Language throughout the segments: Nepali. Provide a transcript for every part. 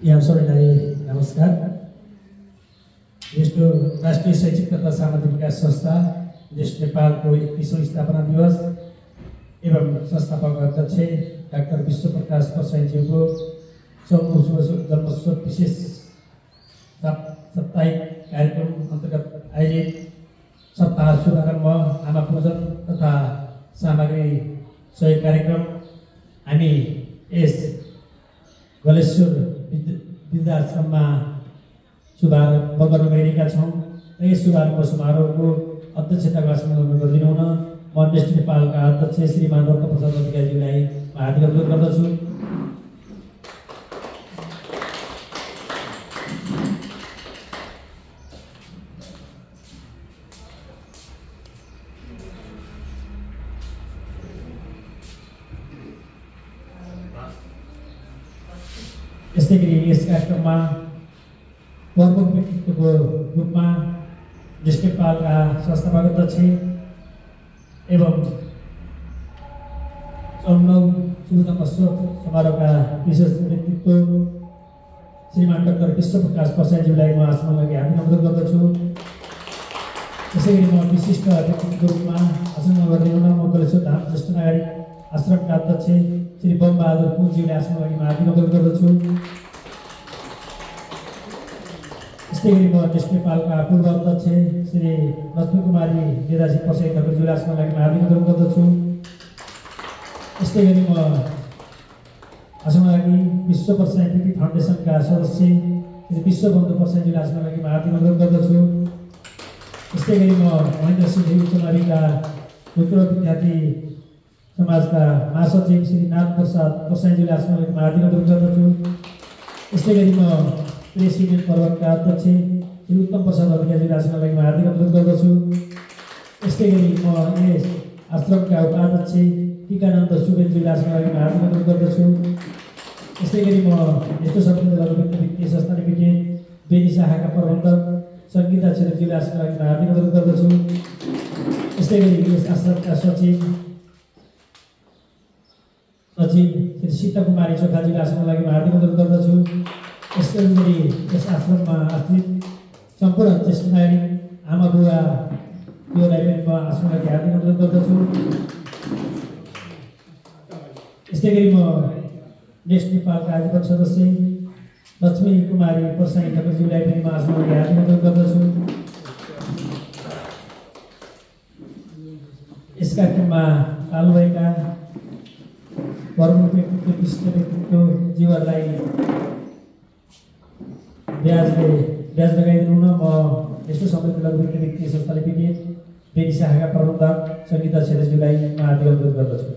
यहाँ सबैलाई नमस्कार। यस्तो राष्ट्रिय शैक्षिक तथा सामाजिक विकास संस्था देश नेपालको 31औं स्थापना दिवस एवं संस्थापक अध्यक्ष डाक्टर विश्वप्रकाश प्रसाईज्यूको 14औं जन्मोत्सव विशेष साप्ताहिक कार्यक्रम अन्तर्गत आयोजित सप्ताह शुभारम्भ आमा पूजन तथा सामग्री सहयोग कार्यक्रम हामी यस गलेश्वर वृद्धाश्रममा शुभारम्भ गर्न गइरहेका छौँ र यस शुभारम्भ समारोहको अध्यक्षताको आसन गरिदिनु हुन म नेस्ट नेपालका अध्यक्ष श्रीमान रत्नप्रसाद अधिकारीज्यूलाई हार्दिक अनुरोध गर्दछु। यस्तै गरी यस कार्यक्रममा प्रमुख व्यक्तित्वको रूपमा देश नेपालका संस्थापक अध्यक्ष एवं 54औं शुभजन्मोत्सव समारोहका विशेष व्यक्तित्व श्रीमान डाक्टर विश्वप्रकाश प्रसाईज्यूलाई म आसनमा लागि हार्दिक अनुरोध गर्दछु। त्यसै गरी म विशिष्ट व्यक्तित्वको रूपमा आसनमा गरिदिनु म गलेश्वर धाम ज्येष्ठ नागरिक आश्रमका अध्यक्ष श्री बमबहादुर पुज्यूलाई आसनमा लागि हार्दिक अनुरोध गर्दछु। त्यस्तै गरी म देश नेपालका पूर्व अध्यक्ष श्री लक्ष्मी कुमारी मेधाजी प्रसाई ठाकुरज्यूलाई आसनमा लागि हार्दिक अनुरोध गर्दछु। त्यस्तै गरी म आसनमा लागि विश्व प्रसाई पिपी फाउन्डेसनका सदस्य श्री विश्वबन्धु प्रसाईज्यूलाई आसनमा लागि हार्दिक अनुरोध गर्दछु। त्यस्तै गरी म महेन्द्र सिंह उच्चमाविका उत्तर विद्यार्थी समाजका महासचिव श्री नाथ प्रसाद प्रसाईज्यूलाई आसनमा लागि हार्दिक अनुरोध गर्दछु। त्यस्तै गरी म प्रेसिडेन्ट पर्वतका अध्यक्ष श्री उत्तम प्रसाद अधिकारीज्यूलाई आसनमा लागि हार्दिक अनुरोध गर्दछु। त्यस्तै गरी म यस आश्रमका उपाध्यक्ष टीकानन्द सुवेदज्यूलाई आसनमा लागि हार्दिक अनुरोध गर्दछु। त्यस्तै गरी म यस्तो सम्बन्ध लघु वित्तीय संस्था लिमिटेड बेनी शाखाका प्रबन्धक सङ्गीता छेत्रीज्यूलाई आसनमा लागि हार्दिक अनुरोध गर्दछु। त्यस्तै गरी यस आश्रमका सचिव श्री सीता कुमारी चोखाज्यूलाई आसनमा लागि हार्दिक अनुरोध गर्दछु। यस्तै गरी यस आश्रममा आश्रित सम्पूर्ण ज्येष्ठ नागरिक आमा बुवालाई पनि म आसनमा लागि हार्दिक अनुरोध गर्दछु। यस्तै गरी म नेस्ट नेपालका आजीवन सदस्य लक्ष्मी कुमारी प्रसाई ठाकुरज्यूलाई पनि म आसनमा लागि हार्दिक अनुरोध गर्दछु। यस कार्यक्रममा पाल्नुभएका प्रमुख व्यक्तित्व विशिष्ट व्यक्तित्वज्यूहरूलाई ब्याज लगाइदिनु हुन म यस्तो सम्बन्धित लघु वित्तीय संस्था लिमिटेड बेनी शाखाका प्रबन्धक सङ्गीता छेत्रीज्यूलाई म हार्दिक अनुरोध गर्दछु।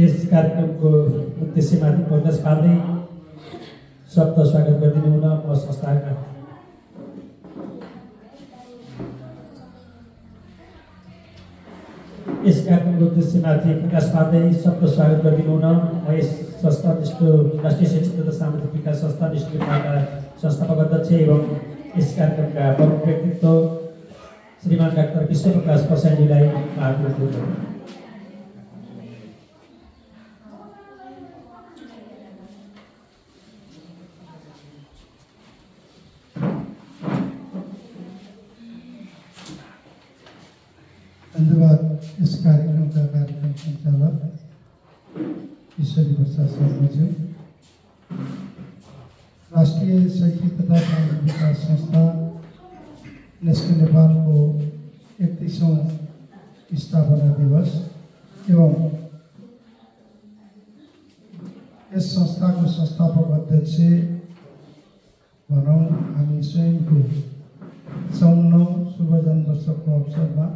इस कार्यक्रमको उद्देश्यमाथि प्रकाश पार्दै सबका स्वागत गरिदिनु हुन म संस्थाका इस कार्यक्रमको उद्देश्यमाथि प्रकाश पार्दै सबको स्वागत गरिदिनु हुन म यस संस्था राष्ट्रिय शैक्षिक तथा सामाजिक विकास संस्था नेपालका संस्थापक अध्यक्ष एवं यस कार्यक्रमका प्रमुख व्यक्तित्व श्रीमान डाक्टर कृष्ण प्रकाश प्रसाईजीलाई हार्दिक धन्यवाद। धन्यवाद। इस कार्यक्रम का कार्यक्रम संचालक ईश्वरी प्रसाद शर्माज्यू, राष्ट्रीय शैक्षिक तथा सामाजिक विकास संस्था नेस्को नेपाल को 31वां स्थापना दिवस एवं इस संस्था को संस्थापक अध्यक्ष भनौं हामी स्वयंको 54औं शुभ जन्म वर्षको अवसरमा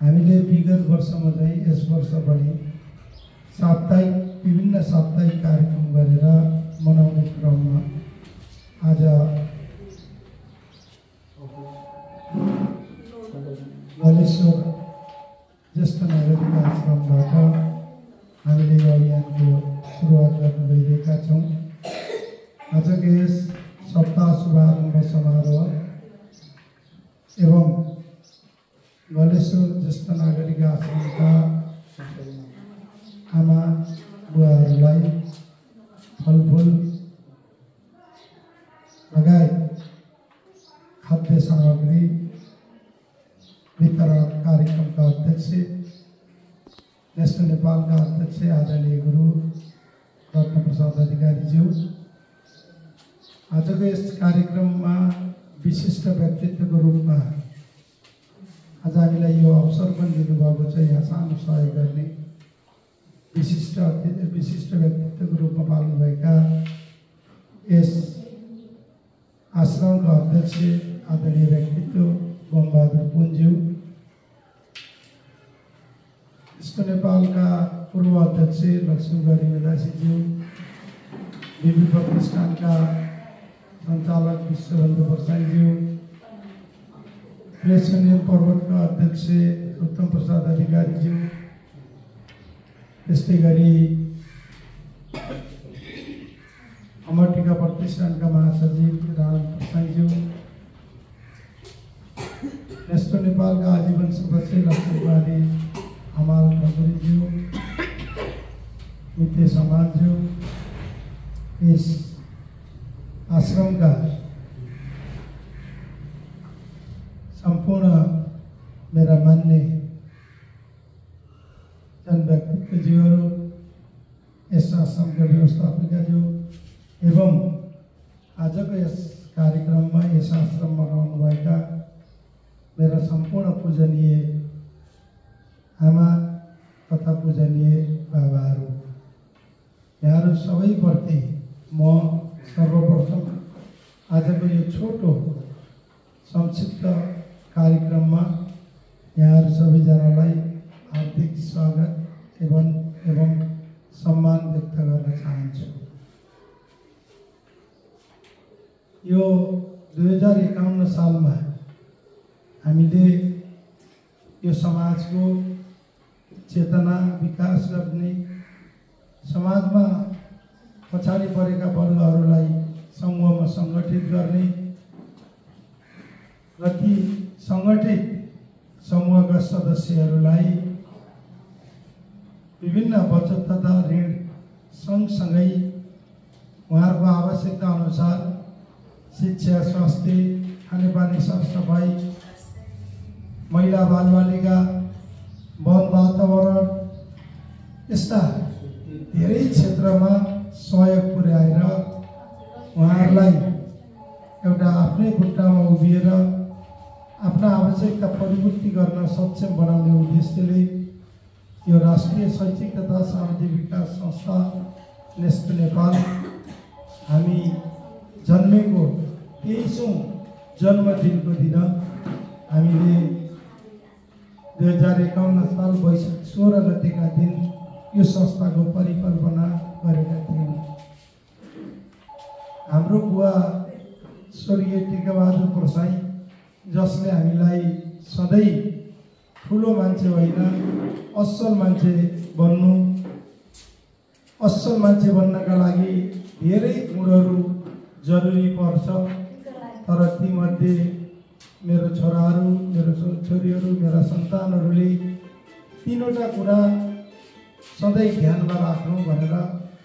हामीले विगत वर्षमा चाहिँ यस वर्ष पनि विभिन्न साप्ताहिक कार्यक्रम गरेर मनाउने क्रममा आज गलेश्वर ज्येष्ठ नागरिक आश्रमबाट हामीले यो अभियानको सुरुवात गर्न गइरहेका छौँ। आजको यस सप्ताह शुभारम्भ समारोह एवं गलेश्वर ज्येष्ठ नागरिक आश्रमका आमा बुवाहरूलाई फलफुल लगायत खाद्य सामग्री वितरण कार्यक्रमका अध्यक्ष नेस्को नेपालका अध्यक्ष आदरणीय गुरु रत्न प्रसाद अधिकारीज्यू, आजको यस कार्यक्रममा विशिष्ट व्यक्तित्वको रूपमा आज हामीलाई यो अवसर पनि दिनुभएको छ। यहाँ सानो सहयोग गर्ने विशिष्ट व्यक्तित्वको रूपमा पाल्नुभएका यस आश्रमका अध्यक्ष आदरणीय व्यक्तित्व बमबहादुर पुनज्यू, नेस्को नेपालका पूर्व अध्यक्ष लक्ष्मीगरी मेधासीज्यू, विपी प्रतिष्ठानका सञ्चालक विश्वबन्धु प्रसाईज्यू, प्रेक्षणीय पर्वतका अध्यक्ष उत्तम प्रसाद अधिकारीज्यू, त्यस्तै गरी अमरटिका प्रतिष्ठानका महासचिव राम प्रसाईज्यू, नेस्को नेपालका आजीवन सदस्य लक्ष्मीकुमारी हमाल खजुरीज्यू, मित्र समाजज्यू, यस आश्रमका सम्पूर्ण मेरा मान्य जन व्यक्तित्वज्यूहरू, यस आश्रमका व्यवस्थापकज्यू एवं आजको यस कार्यक्रममा यस आश्रममा रहनुभएका मेरा सम्पूर्ण पूजनीय आमा तथा पूजनीय बाबाहरू, यहाँहरू सबैप्रति म सर्वप्रथम आजको यो छोटो संक्षिप्त कार्यक्रममा यहाँहरू सबैजनालाई हार्दिक स्वागत एवं सम्मान व्यक्त गर्न चाहन्छु। यो 2051 सालमा हामीले यो समाजको चेतना विकास गर्ने, समाजमा पछाडि परेका वर्गहरूलाई समूहमा सङ्गठित गर्ने र ती सङ्गठित समूहका सदस्यहरूलाई विभिन्न बचत तथा ऋण सँगसँगै उहाँहरूको आवश्यकता अनुसार शिक्षा, स्वास्थ्य, खानेपानी, सरसफाइ, महिला बालबालिका, वन वातावरण यस्ता धेरै क्षेत्रमा सहयोग पुर्याएर उहाँहरूलाई एउटा आफ्नै खुट्टामा उभिएर आफ्ना आवश्यकता परिपूर्ति गर्न सक्षम बनाउने उद्देश्यले यो राष्ट्रिय शैक्षिक तथा सामाजिक विकास संस्था नेस्ट नेपाल हामी जन्मेको 23औं जन्मदिनको दिन हामीले 2051 साल वैशाख 16 गतेका दिन यो संस्थाको परिकल्पना गरेका थियौँ। हाम्रो बुवा स्वर्गीय टेकबहादुर प्रसाई, जसले हामीलाई सधैँ ठुलो मान्छे होइन असल मान्छे बन्नका लागि धेरै गुणहरू जरुरी पर्छ, तर तीमध्ये मेरो छोराहरू, मेरो छोरीहरू, मेरा सन्तानहरूले तीनवटा कुरा सधैँ ध्यानमा राख्नु भनेर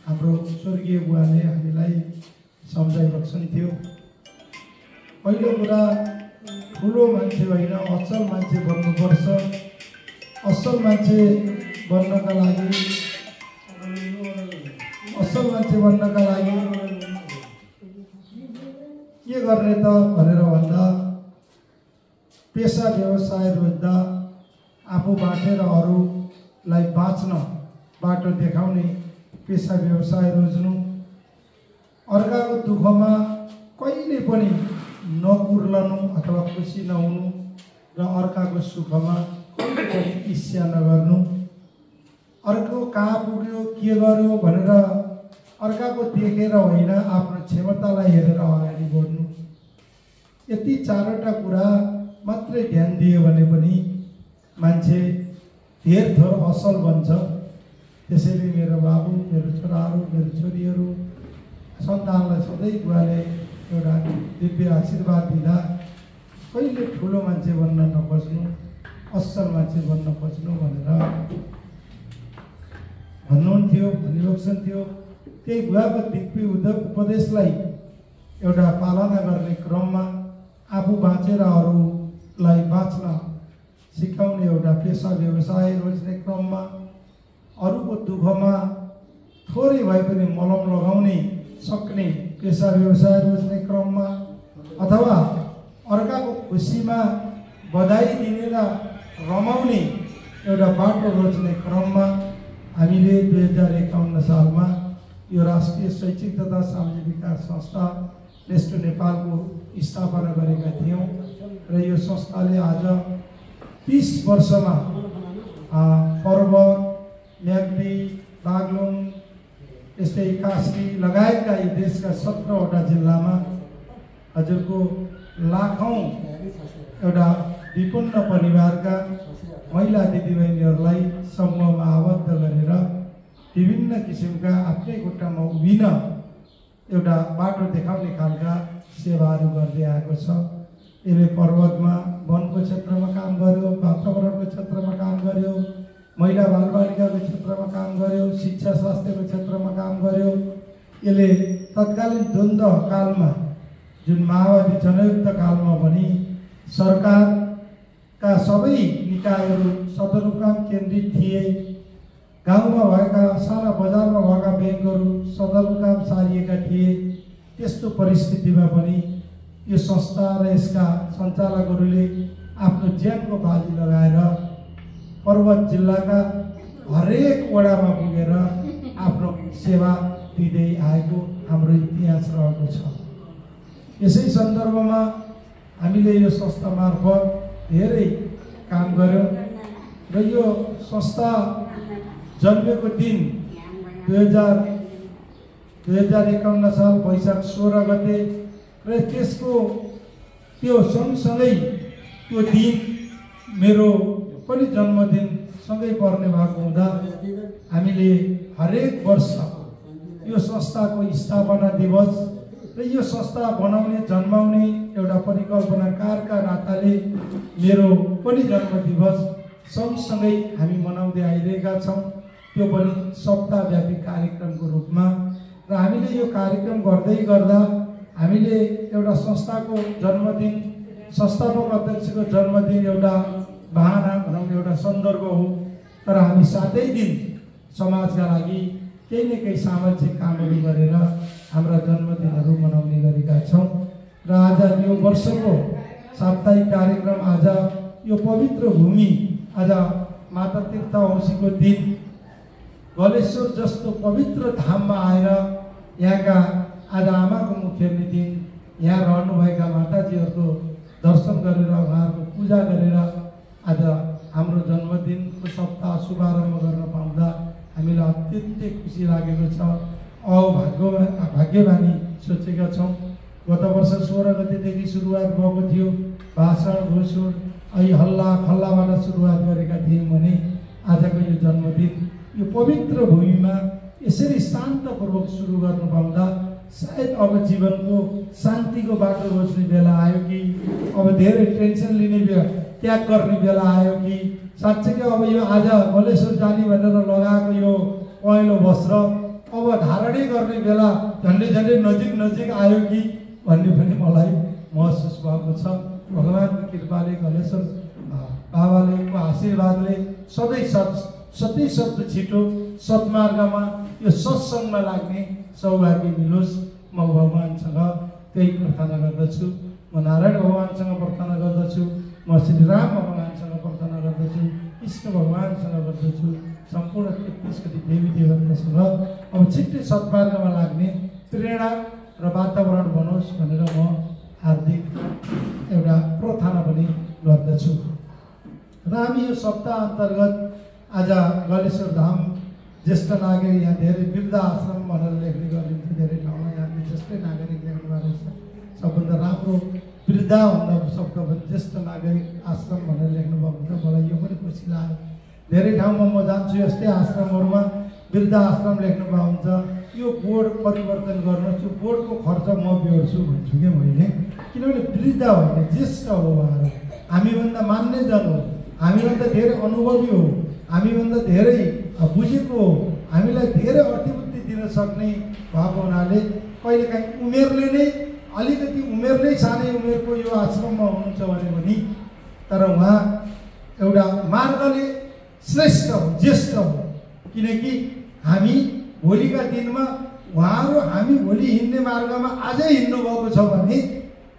हाम्रो स्वर्गीय बुवाले हामीलाई सम्झाइबक्सन्थ्यो। पहिलो कुरा, ठुलो मान्छे होइन असल मान्छे बन्नुपर्छ। असल मान्छे बन्नका लागि के गर्ने त भनेर भन्दा पेसा व्यवसाय रोज्दा आफू बाँचेर अरूलाई बाँच्न बाटो देखाउने पेसा व्यवसाय रोज्नु, अर्काको दुःखमा कहिले पनि नकुर्लनु अथवा खुसी नहुनु र अर्काको सुखमा कहिले पनि ईर्ष्या नगर्नु, अर्को कहाँ पुग्यो के गर्यो भनेर अर्काको देखेर होइन आफ्नो क्षमतालाई हेरेर अगाडि बढ्नु। यति चारवटा कुरा मात्रै ध्यान दियो भने पनि मान्छे धेर थोर असल बन्छ। त्यसैले मेरो बाबु, मेरो छोराहरू, मेरो छोरीहरू, सन्तानलाई सधैँ बुवाले एउटा दिव्य आशीर्वाद दिँदा कहिले ठुलो मान्छे बन्न नखोज्नु, असल मान्छे बन्न खोज्नु भनेर भन्नुहुन्थ्यो, भनिबक्सन्थ्यो। त्यही बुवाको दिव्य उपदेशलाई एउटा पालना गर्ने क्रममा आफू बाँचेर अरूलाई बाँच्न सिकाउने एउटा पेसा व्यवसाय रोज्ने क्रममा, अरूको दुःखमा थोरै भए पनि मलम लगाउने सक्ने पेसा व्यवसाय रोज्ने क्रममा, अथवा अर्काको खुसीमा बधाई दिने र रमाउने एउटा बाटो रोज्ने क्रममा हामीले 2051 सालमा यो राष्ट्रिय शैक्षिक तथा सामाजिक विकास संस्था नेस्ट नेपालको स्थापना गरेका थियौँ र यो संस्थाले आज 30 वर्षमा पर्वत, म्याग्दी, बागलुङ, यस्तै कास्की लगायतका यो देशका 17वटा जिल्लामा हजुरको लाखौँ एउटा विपन्न परिवारका महिला दिदीबहिनीहरूलाई समूहमा आबद्ध गरेर विभिन्न किसिमका आफ्नै खुट्टामा उभिन एउटा बाटो देखाउने खालका सेवाहरू गर्दै आएको छ। यसले पर्वतमा वनको क्षेत्रमा काम गर्यो, वातावरणको क्षेत्रमा काम गर्यो, महिला बालबालिकाको क्षेत्रमा काम गर्यो, शिक्षा स्वास्थ्यको क्षेत्रमा काम गर्यो। यसले तत्कालीन द्वन्द्व कालमा जुन माओवादी जनयुक्त कालमा पनि सरकार का सबै निकायहरू सदरमुकाम केन्द्रित थिए। गाउँमा भएका साना बजारमा भएका ब्याङ्कहरू सदरमुकाम सारिएका थिए। त्यस्तो परिस्थितिमा पनि यो संस्था र यसका सञ्चालकहरूले आफ्नो ज्यानको बाजी लगाएर पर्वत जिल्लाका हरेक वडामा पुगेर आफ्नो सेवा दिँदै आएको हाम्रो इतिहास रहेको छ। यसै सन्दर्भमा हामीले यो संस्था मार्फत धेरै काम गर्यौँ र यो संस्था जन्मेको दिन 2051 साल वैशाख 16 गते र त्यसको त्यो सँगसँगै त्यो दिन मेरो पनि जन्मदिन सँगै पर्ने भएको हुँदा हामीले हरेक वर्ष यो संस्थाको स्थापना दिवस र यो संस्था बनाउने जन्माउने एउटा परिकल्पनाकारका नाताले मेरो पनि जन्म दिवस सँगसँगै हामी मनाउँदै आइरहेका छौँ। त्यो पनि सप्ताहव्यापी कार्यक्रमको रूपमा र हामीले यो कार्यक्रम गर्दै गर्दा हामीले एउटा संस्थाको जन्मदिन, संस्थापक अध्यक्षको जन्मदिन एउटा बहाना भनौँ, एउटा सन्दर्भ हो, तर हामी सातै दिन समाजका लागि केही न केही सामाजिक कामहरू गरेर हाम्रा जन्मदिनहरू मनाउने गरेका छौँ। र आज यो वर्षको साप्ताहिक कार्यक्रम, आज यो पवित्र भूमि, आज माता तीर्थ औँसीको दिन गलेश्वर जस्तो पवित्र धाममा आएर यहाँका आज आमाको मुखेर्ने दिन, यहाँ रहनुभएका माताजीहरूको दर्शन गरेर उहाँहरूको पूजा गरेर आज हाम्रो जन्मदिनको सप्ताह शुभारम्भ गर्न पाउँदा हामीलाई अत्यन्तै खुसी लागेको छ। भाग्यमानी सोचेका छौँ। गत वर्ष 16 गतेदेखि सुरुवात भएको थियो, भाषण घोषण अहिले हल्ला खल्लाबाट सुरुवात गरेका थियौँ भने आजको यो जन्मदिन यो पवित्र भूमिमा यसरी शान्तपूर्वक सुरु गर्नु पाउँदा सायद अब जीवनको शान्तिको बाटो रोज्ने बेला आयो कि अब धेरै टेन्सन लिने त्याग गर्ने बेला आयो कि साँच्चै अब यो आज गलेश्वर जाने भनेर लगाएको यो पहेँलो वस्त्र अब धारणै गर्ने बेला झन्डै नजिक आयो कि भन्ने पनि मलाई महसुस भएको छ। भगवानको कृपाले, गलेश्वर बाबाले आशीर्वादले सधैँ सक्दो छिटो सद्मार्गमा यो सत्सङ्गमा लाग्ने सौभाग्य मिलोस्। म भगवानसँग त्यही प्रार्थना गर्दछु। म नारायण भगवानसँग प्रार्थना गर्दछु, म श्रीराम भगवानसँग प्रार्थना गर्दछु, कृष्ण भगवानसँग गर्दछु, सम्पूर्ण 33 कोटी देवी देवतासँग अब छिट्टै सद्मार्गमा लाग्ने प्रेरणा र वातावरण बनोस् भनेर म हार्दिक एउटा प्रार्थना पनि गर्दछु। र हामी यो सप्ताह अन्तर्गत आज गलेश्वर धाम ज्येष्ठ नागरिक, यहाँ धेरै वृद्ध आश्रम भनेर लेख्ने गरिन्थ्यो, धेरै ठाउँमा यहाँले ज्येष्ठ नागरिक लेख्नु भएको छ। सबभन्दा राम्रो वृद्ध भन्दा शब्द पनि ज्येष्ठ नागरिक आश्रम भनेर लेख्नु भएको छ। मलाई यो पनि खुसी लाग्यो। धेरै ठाउँमा म जान्छु, यस्तै आश्रमहरूमा वृद्ध आश्रम लेख्नु भएको हुन्छ। यो बोर्ड परिवर्तन गर्नुहोस्, यो बोर्डको खर्च म बेहोर्छु भन्छु कि मैले, किनभने वृद्ध होइन, ज्येष्ठ हो उहाँहरू। हामीभन्दा मान्यजन हो, हामीभन्दा धेरै अनुभवी हो, हामीभन्दा धेरै बुझेको हो, हामीलाई धेरै अतिबुद्धि दिन सक्ने भएको हुनाले कहिलेकाहीँ उमेरले नै अलिकति उमेरले सानै उमेरको यो आश्रममा हुनुहुन्छ भने पनि तर उहाँ एउटा मार्गले श्रेष्ठ हो, ज्येष्ठ हो। किनकि हामी भोलिका दिनमा उहाँहरू हामी भोलि हिँड्ने मार्गमा आजै हिँड्नु भएको छ भने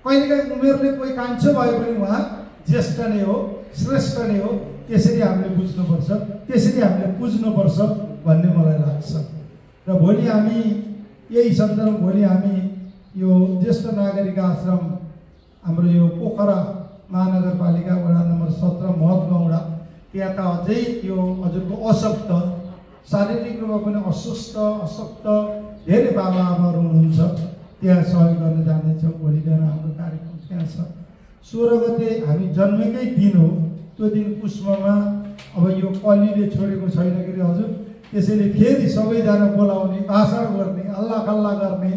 कहिलेकाहीँ उमेरले कोही कान्छो भए पनि उहाँ ज्येष्ठ नै हो, श्रेष्ठ नै हो। त्यसरी हामीले बुझ्नुपर्छ, त्यसरी हामीले बुझ्नुपर्छ भन्ने मलाई लाग्छ। र भोलि हामी यही सन्दर्भ, भोलि हामी यो ज्येष्ठ नागरिक आश्रम हाम्रो यो पोखरा महानगरपालिका वडा नम्बर 17 महतगौडा, त्यहाँ त अझै यो हजुरको अशक्त, शारीरिक रूपमा पनि अस्वस्थ अशक्त धेरै बाबा आमाहरू हुनुहुन्छ, त्यहाँ सहयोग गर्न जानेछौँ। भोलि बिहान हाम्रो कार्यक्रम त्यहाँ छ। 16 गते हामी जन्मेकै दिन हो। त्यो दिन पुष्पमा अब यो कलीले छोडेको छैन कि हजुर, त्यसैले फेरि सबैजना बोलाउने, भाषण गर्ने, हल्लाखल्ला गर्ने,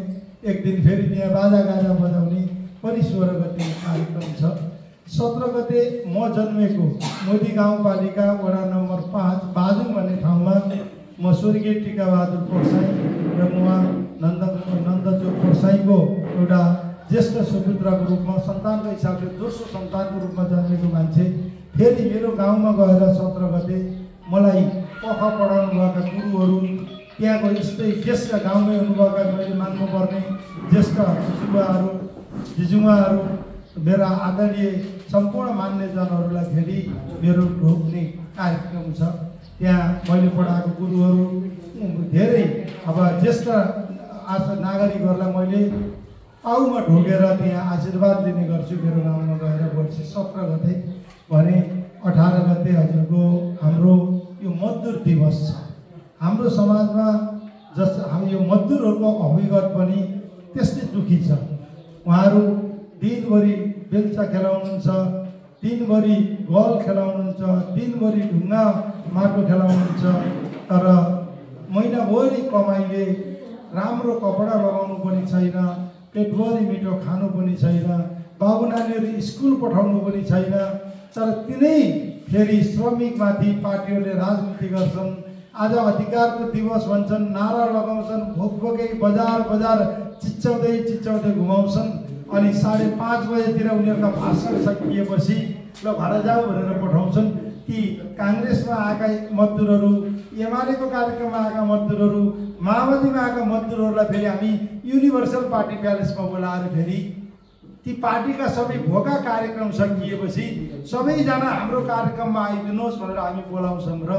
एक दिन फेरि त्यहाँ बाजागाजा बजाउने पनि 16 गते कार्यक्रम छ। 17 गते म जन्मेको मोदी गाउँपालिका वडा नम्बर 5 बाजुङ भन्ने ठाउँमा म स्वर्गीय टिकाबहादुर पर्साई र उहाँ नन्दचोक पर्साईको एउटा ज्येष्ठ सुपुत्रको रूपमा, सन्तानको हिसाबले दोस्रो सन्तानको रूपमा जन्मेको मान्छे। फेरि मेरो गाउँमा गएर 17 गते मलाई पख पढाउनुभएका गुरुहरू, त्यहाँको यस्तै ज्येष्ठ गाउँमै हुनुभएका मैले मान्नुपर्ने ज्येष्ठ जिजुवाहरू, मेरा आदरणीय सम्पूर्ण मान्यजनहरूलाई फेरि मेरो ढोक्ने कार्यक्रम छ। त्यहाँ मैले पढाएको गुरुहरू धेरै अब ज्येष्ठ नागरिकहरूलाई मैले पाउमा ढोकेर त्यहाँ आशीर्वाद दिने गर्छु मेरो गाउँमा गएर। वर्ष 17 गते भने 18 गते हजुरको हाम्रो यो मजदुर दिवस छ। हाम्रो समाजमा हामी यो मजदुरहरूको अभिगत पनि त्यस्तै दुखी छ। उहाँहरू दिनभरि बेलचा खेलाउनुहुन्छ, दिनभरि गल खेलाउनुहुन्छ, दिनभरि ढुङ्गा माटो खेलाउनुहुन्छ, तर महिनाभरि कमाइले राम्रो कपडा लगाउनु पनि छैन, पेटभरि मिठो खानु पनि छैन, बाबु नानीहरू स्कुल पठाउनु पनि छैन। तर तिनै फेरि श्रमिकमाथि पार्टीहरूले राजनीति गर्छन्। आज अधिकारको दिवस भन्छन्, नारा लगाउँछन्, भोकभोकै बजार चिच्याउँदै घुमाउँछन्। अनि 5:30 बजेतिर उनीहरूका भाषण सकिएपछि ल घर जाऊ भनेर पठाउँछन्। ती काङ्ग्रेसमा आएका मजदुरहरू, एमालेको कार्यक्रममा आएका मजदुरहरू, माओवादीमा आएका मजदुरहरूलाई फेरि हामी युनिभर्सल पार्टी प्यालेसमा बोलाएर फेरि ती पार्टीका सबै भोका कार्यक्रम सकिएपछि सबैजना हाम्रो कार्यक्रममा आइदिनुहोस् भनेर हामी बोलाउँछौँ र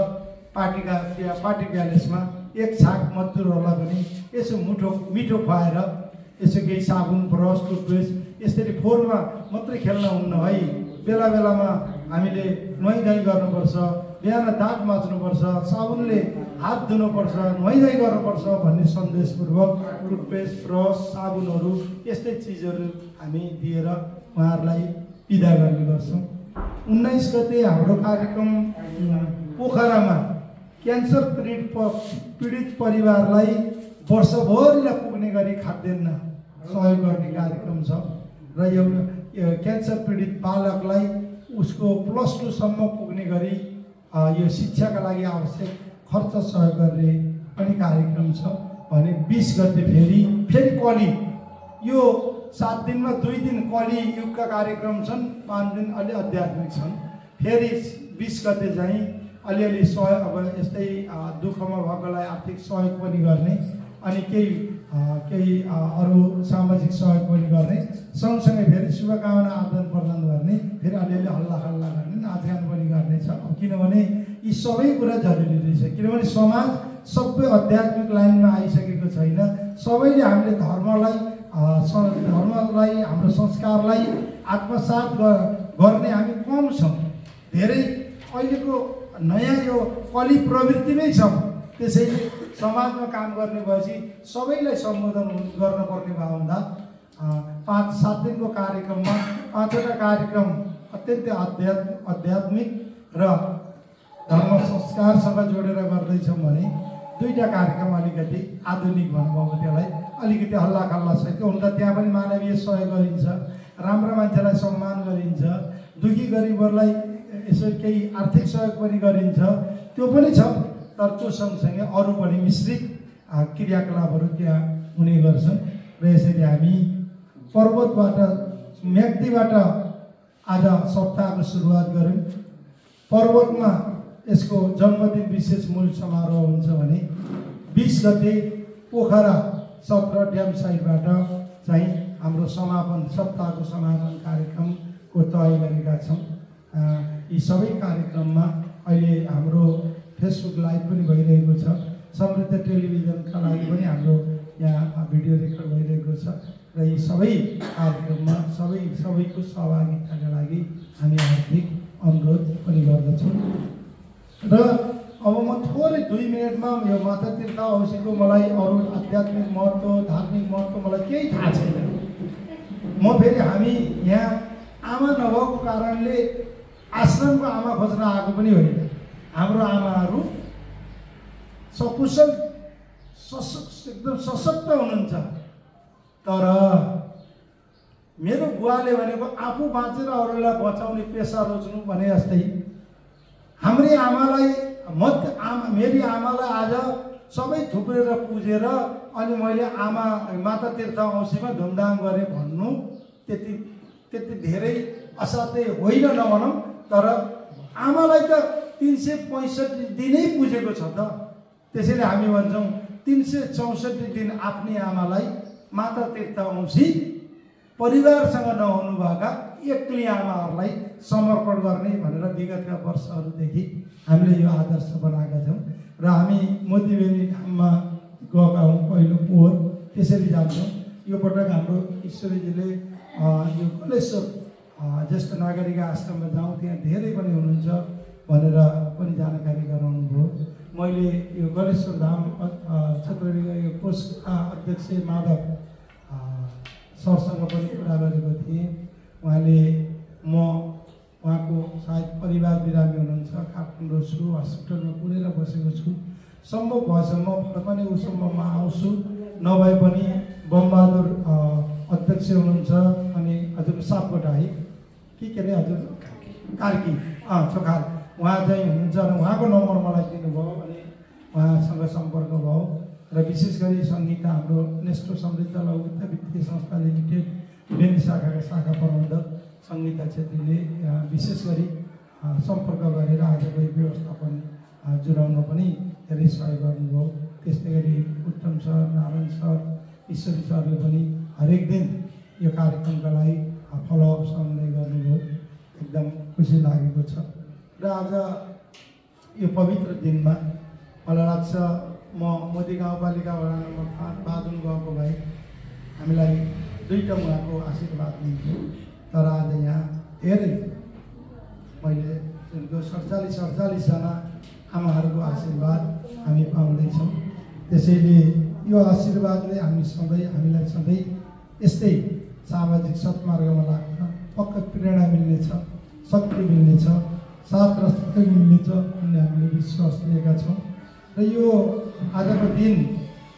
पार्टी प्यालेसमा एक छाक मजदुरहरूलाई पनि यसो मिठो खुवाएर यसो केही साबुन, ब्रस, टुथपेस्ट यसरी फोहोरमा मात्रै खेल्न हुन्न है। बेला बेलामा हामीले नुहाइधुवाइ गर्नुपर्छ, बिहान दाँत माझ्नुपर्छ, साबुनले हात धुनुपर्छ, नुहाइधुवाइ गर्नुपर्छ भन्ने सन्देशपूर्वक टुथपेस्ट, ब्रस, साबुनहरू यस्तै चिजहरू हामी दिएर उहाँहरूलाई विदा गर्ने गर्छौँ। 19 गते हाम्रो कार्यक्रम पोखरामा क्यान्सर पीडित परिवारलाई वर्षभरिलाई पुग्ने गरी खाद्यान्न सहयोग गर्ने कार्यक्रम छ र एउटा क्यान्सर पीडित बालकलाई उसको +2 सम्म पुग्ने गरी यो शिक्षाका लागि आवश्यक खर्च सहयोग गर्ने पनि कार्यक्रम छ। भने 20 गते फेरि कली, यो 7 दिनमा 2 दिन कली युगका कार्यक्रम छन्, 5 दिन अलि आध्यात्मिक छन्। फेरि 20 गते चाहिँ अलिअलि सहयोग, अब यस्तै दुःखमा भएकोलाई आर्थिक सहयोग पनि गर्ने अनि केही अरू सामाजिक सहयोग पनि गर्ने, सँगसँगै फेरि शुभकामना आदान प्रदान गर्ने, फेरि अलिअलि हल्ला गर्ने, नाचगान पनि गर्ने छ। किनभने यी सबै कुरा जरुरी रहेछ। किनभने समाज सबै आध्यात्मिक लाइनमा आइसकेको छैन। सबैले हामीले धर्मलाई हाम्रो संस्कारलाई आत्मसात गर्ने हामी कम छौँ। धेरै अहिलेको नयाँ यो कली प्रवृत्तिमै छौँ। त्यसैले समाजमा काम गर्ने भएपछि सबैलाई सम्बोधन गर्नुपर्ने भयो हुँदा 5-7 दिनको कार्यक्रममा 5वटा कार्यक्रम अत्यन्तै आध्यात्मिक र धर्म संस्कारसँग जोडेर गर्दैछौँ भने 2टा कार्यक्रम अलिकति आधुनिक भन्नुभयो त्यसलाई अलिकति हल्लाखल्लासहित हुन त त्यहाँ पनि मानवीय सहयोग गरिन्छ, राम्रो मान्छेलाई सम्मान गरिन्छ, दुखी गरिबहरूलाई यसो केही आर्थिक सहयोग पनि गरिन्छ, त्यो पनि छ। तर त्यो सँगसँगै अरू पनि मिश्रित क्रियाकलापहरू त्यहाँ हुने गर्छन् र यसरी हामी पर्वतबाट म्याग्दीबाट आज सप्ताहको सुरुवात गऱ्यौँ। पर्वतमा यसको जन्मदिन विशेष मूल समारोह हुन्छ भने 20 गते पोखरा 17 ड्याम साइडबाट चाहिँ हाम्रो सप्ताहको समापन कार्यक्रमको तय गरेका छौँ। यी सबै कार्यक्रममा अहिले हाम्रो फेसबुक लाइभ पनि भइरहेको छ, समृद्ध टेलिभिजनका लागि पनि हाम्रो यहाँ भिडियो रेकर्ड भइरहेको छ र यी सबै कार्यक्रममा सबैको सहभागिताका लागि हामी हार्दिक अनुरोध पनि गर्दछौँ। र अब म थोरै 2 मिनटमा यो माता तीर्थ औँसीको मलाई अरू आध्यात्मिक महत्त्व, धार्मिक महत्त्व मलाई केही थाहा छैन। म फेरि हामी यहाँ आमा नभएको कारणले आश्रमको आमा खोज्न आएको पनि होइन। हाम्रो आमाहरू सकुशल एकदम सशक्त हुनुहुन्छ। तर मेरो बुवाले भनेको आफू बाँचेर अरूलाई बचाउने पेसा रोज्नु भने जस्तै हाम्री आमालाई मेरी आमालाई आज सबै थुप्रेर पुजेर अनि मैले माता तीर्थ औँसीमा धुमधाम गरेँ भन्नु त्यति धेरै असाध्यै होइन नभनौँ, तर आमालाई त 365 दिनै पुजेको छ त। त्यसैले हामी भन्छौँ 364 दिन आफ्नै आमालाई माता तीर्थ औँसी परिवारसँग नहुनुभएका एक्लै आमाहरूलाई समर्पण गर्ने भनेर विगतका वर्षहरूदेखि हामीले यो आदर्श बनाएका छौँ। र हामी मोतीबेनी धाममा गएका हौँ पहिलो पोहोर, त्यसरी जान्छौँ। यो पटक हाम्रो ईश्वरीजीले यो कलेश्वर ज्येष्ठ नागरिक आश्रममा जाउँ, त्यहाँ धेरै पनि हुनुहुन्छ भनेर पनि जानकारी गराउनु भयो। मैले यो गलेश्वर धाम क्षेत्रीय कोषका अध्यक्ष माधव सरसँग पनि कुरा गरेको थिएँ। उहाँले उहाँको सायद परिवार बिरामी हुनुहुन्छ, काठमाडौँ छु, हस्पिटलमा पुरेर बसेको छु, सम्भव भएसम्म फर्कने उसम्ममा आउँछु, नभए पनि बमबहादुर अध्यक्ष हुनुहुन्छ अनि हजुर सापकोटा है के अरे हजुर कार्की चोखाल उहाँ चाहिँ हुनुहुन्छ र उहाँको नम्बर मलाई दिनुभयो अनि उहाँसँग सम्पर्क भयो। र विशेष गरी सङ्गीता हाम्रो नेस्टो समृद्ध लघु वित्तीय संस्था लिमिटेड बेनी शाखाका शाखा प्रबन्धक सङ्गीता छेत्रीले विशेष गरी सम्पर्क गरेर आजको यो व्यवस्थापन जुराउन पनि धेरै सहयोग गर्नुभयो। त्यस्तै गरी उत्तम सर, नारायण सर, ईश्वरी सरले पनि हरेक दिन यो कार्यक्रमका लागि फलोअप समन्वय गर्नुभयो। एकदम खुसी लागेको छ। र आज यो पवित्र दिनमा मलाई लाग्छ म मोदी गाउँपालिका वडा नम्बर 5 बादुङ गएको भए हामीलाई दुईवटा उहाँको आशीर्वाद मिल्थ्यो। तर आज यहाँ धेरै मैले 47 आमाहरूको आशीर्वाद हामी पाउँदैछौँ। त्यसैले यो आशीर्वादले हामीलाई सधैँ यस्तै सामाजिक सत्मार्गमा लाग्न पक्का प्रेरणा मिल्नेछ, शक्ति मिल्नेछ, साथ र सहयोग मिल्नेछ भन्ने हामीले विश्वास लिएका छौँ। र यो आजको दिन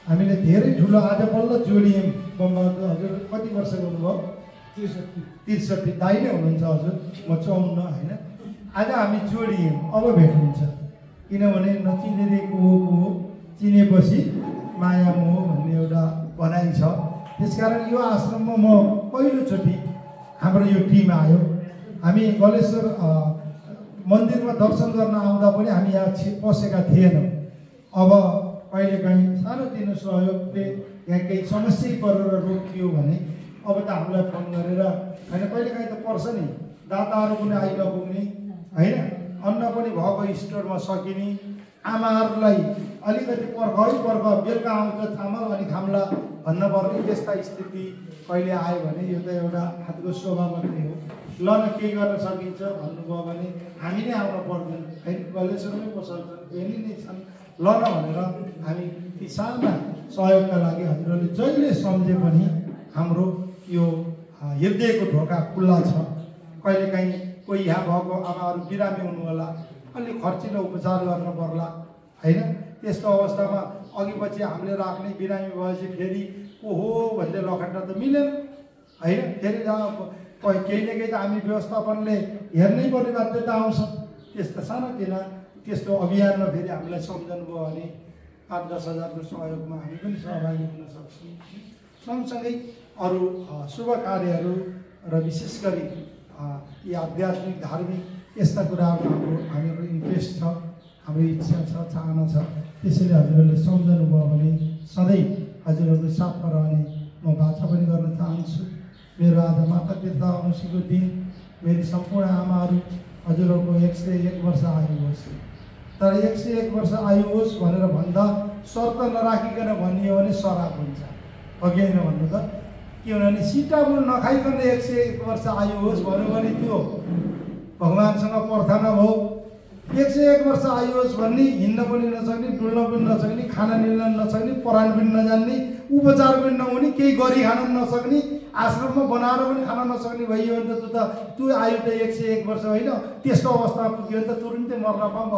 हामीले धेरै ठुलो आज बल्ल जोडियौँ। बमबहादुर हजुर कति वर्ष गर्नुभयो? 63 दाइ नै हुनुहुन्छ हजुर, म 54 होइन। आज हामी जोडियौँ, अब भेट हुन्छ। किनभने नचिनेरे को हो चिनेपछि माया मोह भन्ने एउटा भनाइ छ। त्यसकारण यो आश्रममा म पहिलोचोटि हाम्रो यो टिम आयो। हामी गलेश्वर मन्दिरमा दर्शन गर्न आउँदा पनि हामी यहाँ पसेका थिएनौँ। अब कहिलेकाहीँ सानोतिनो सहयोगले यहाँ केही समस्या परेर रोकियो भने अब त हामीलाई फोन गरेर होइन, कहिलेकाहीँ त पर्छ नि, दाताहरू पनि आइ नपुग्ने होइन, अन्न पनि भएको स्टोरमा सकिने, आमाहरूलाई अलिकति पर्ख बेलुका आउँछ चामल अनि खाम्ला भन्नुपर्ने त्यस्ता स्थिति कहिले आयो भने यो त एउटा हातको शोभा मात्रै हो। ल न केही गर्न सकिन्छ भन्नुभयो भने हामी नै आउन पर्दैन, होइन गलेश्वरमै पसल्छन्, बेनी नै छन्, ल न भनेर हामी ती साना सहयोगका लागि हजुरहरूले जहिले सम्झे पनि हाम्रो यो हृदयको ढोका खुल्ला छ। कहिलेकाहीँ कोही यहाँ भएको आमाहरू बिरामी हुनु होला, अलि खर्चिलो उपचार गर्न पर्ला होइन, त्यस्तो अवस्थामा अघि पछि हामीले राख्ने, बिरामी भएपछि फेरि को हो भन्दै लखट्टा त मिलेन होइन। फेरि केही न केही त हामी व्यवस्थापनले हेर्नै पर्ने बाध्यता आउँछ। त्यस्तो सानोतिना त्यस्तो अभियानमा फेरि हामीलाई सम्झनु भयो भने 5-10 हजारको सहयोगमा हामी पनि सहभागी हुन सक्छौँ। सँगसँगै अरू शुभ कार्यहरू र विशेष गरी यी आध्यात्मिक धार्मिक यस्ता कुराहरूमा हामीहरू इन्ट्रेस्ट छ, हाम्रो इच्छा छ, चाहना छ। त्यसैले हजुरहरूले सम्झनु भयो भने सधैँ हजुरहरूको साथमा रहने म बाचा पनि गर्न चाहन्छु। मेरो आज माता तीर्थ औँसीको दिन मेरी सम्पूर्ण आमाहरू हजुरहरूको 101 वर्ष आयु होस्। तर 101 वर्ष आयु होस् भनेर भन्दा शर्त नराखिकन भनियो भने सराप हुन्छ, अघि होइन भन्नु त। किनभने सिटामुल नखाइकन 101 वर्ष आयु होस् भन्यो भने त्यो भगवान्सँग प्रार्थना भयो। 101 वर्ष आयु होस् भन्ने हिँड्न पनि नसक्ने, डुल्न पनि नसक्ने, खाना निल्न नसक्ने, परान पनि नजान्ने, उपचार पनि नहुने, केही गरी खान नसक्ने, आश्रममा बनाएर पनि खान नसक्ने भइयो भने त त्यो आयु त 101 वर्ष होइन। त्यस्तो अवस्थामा पुग्यो भने त तुरुन्तै मर्न पाऊँ,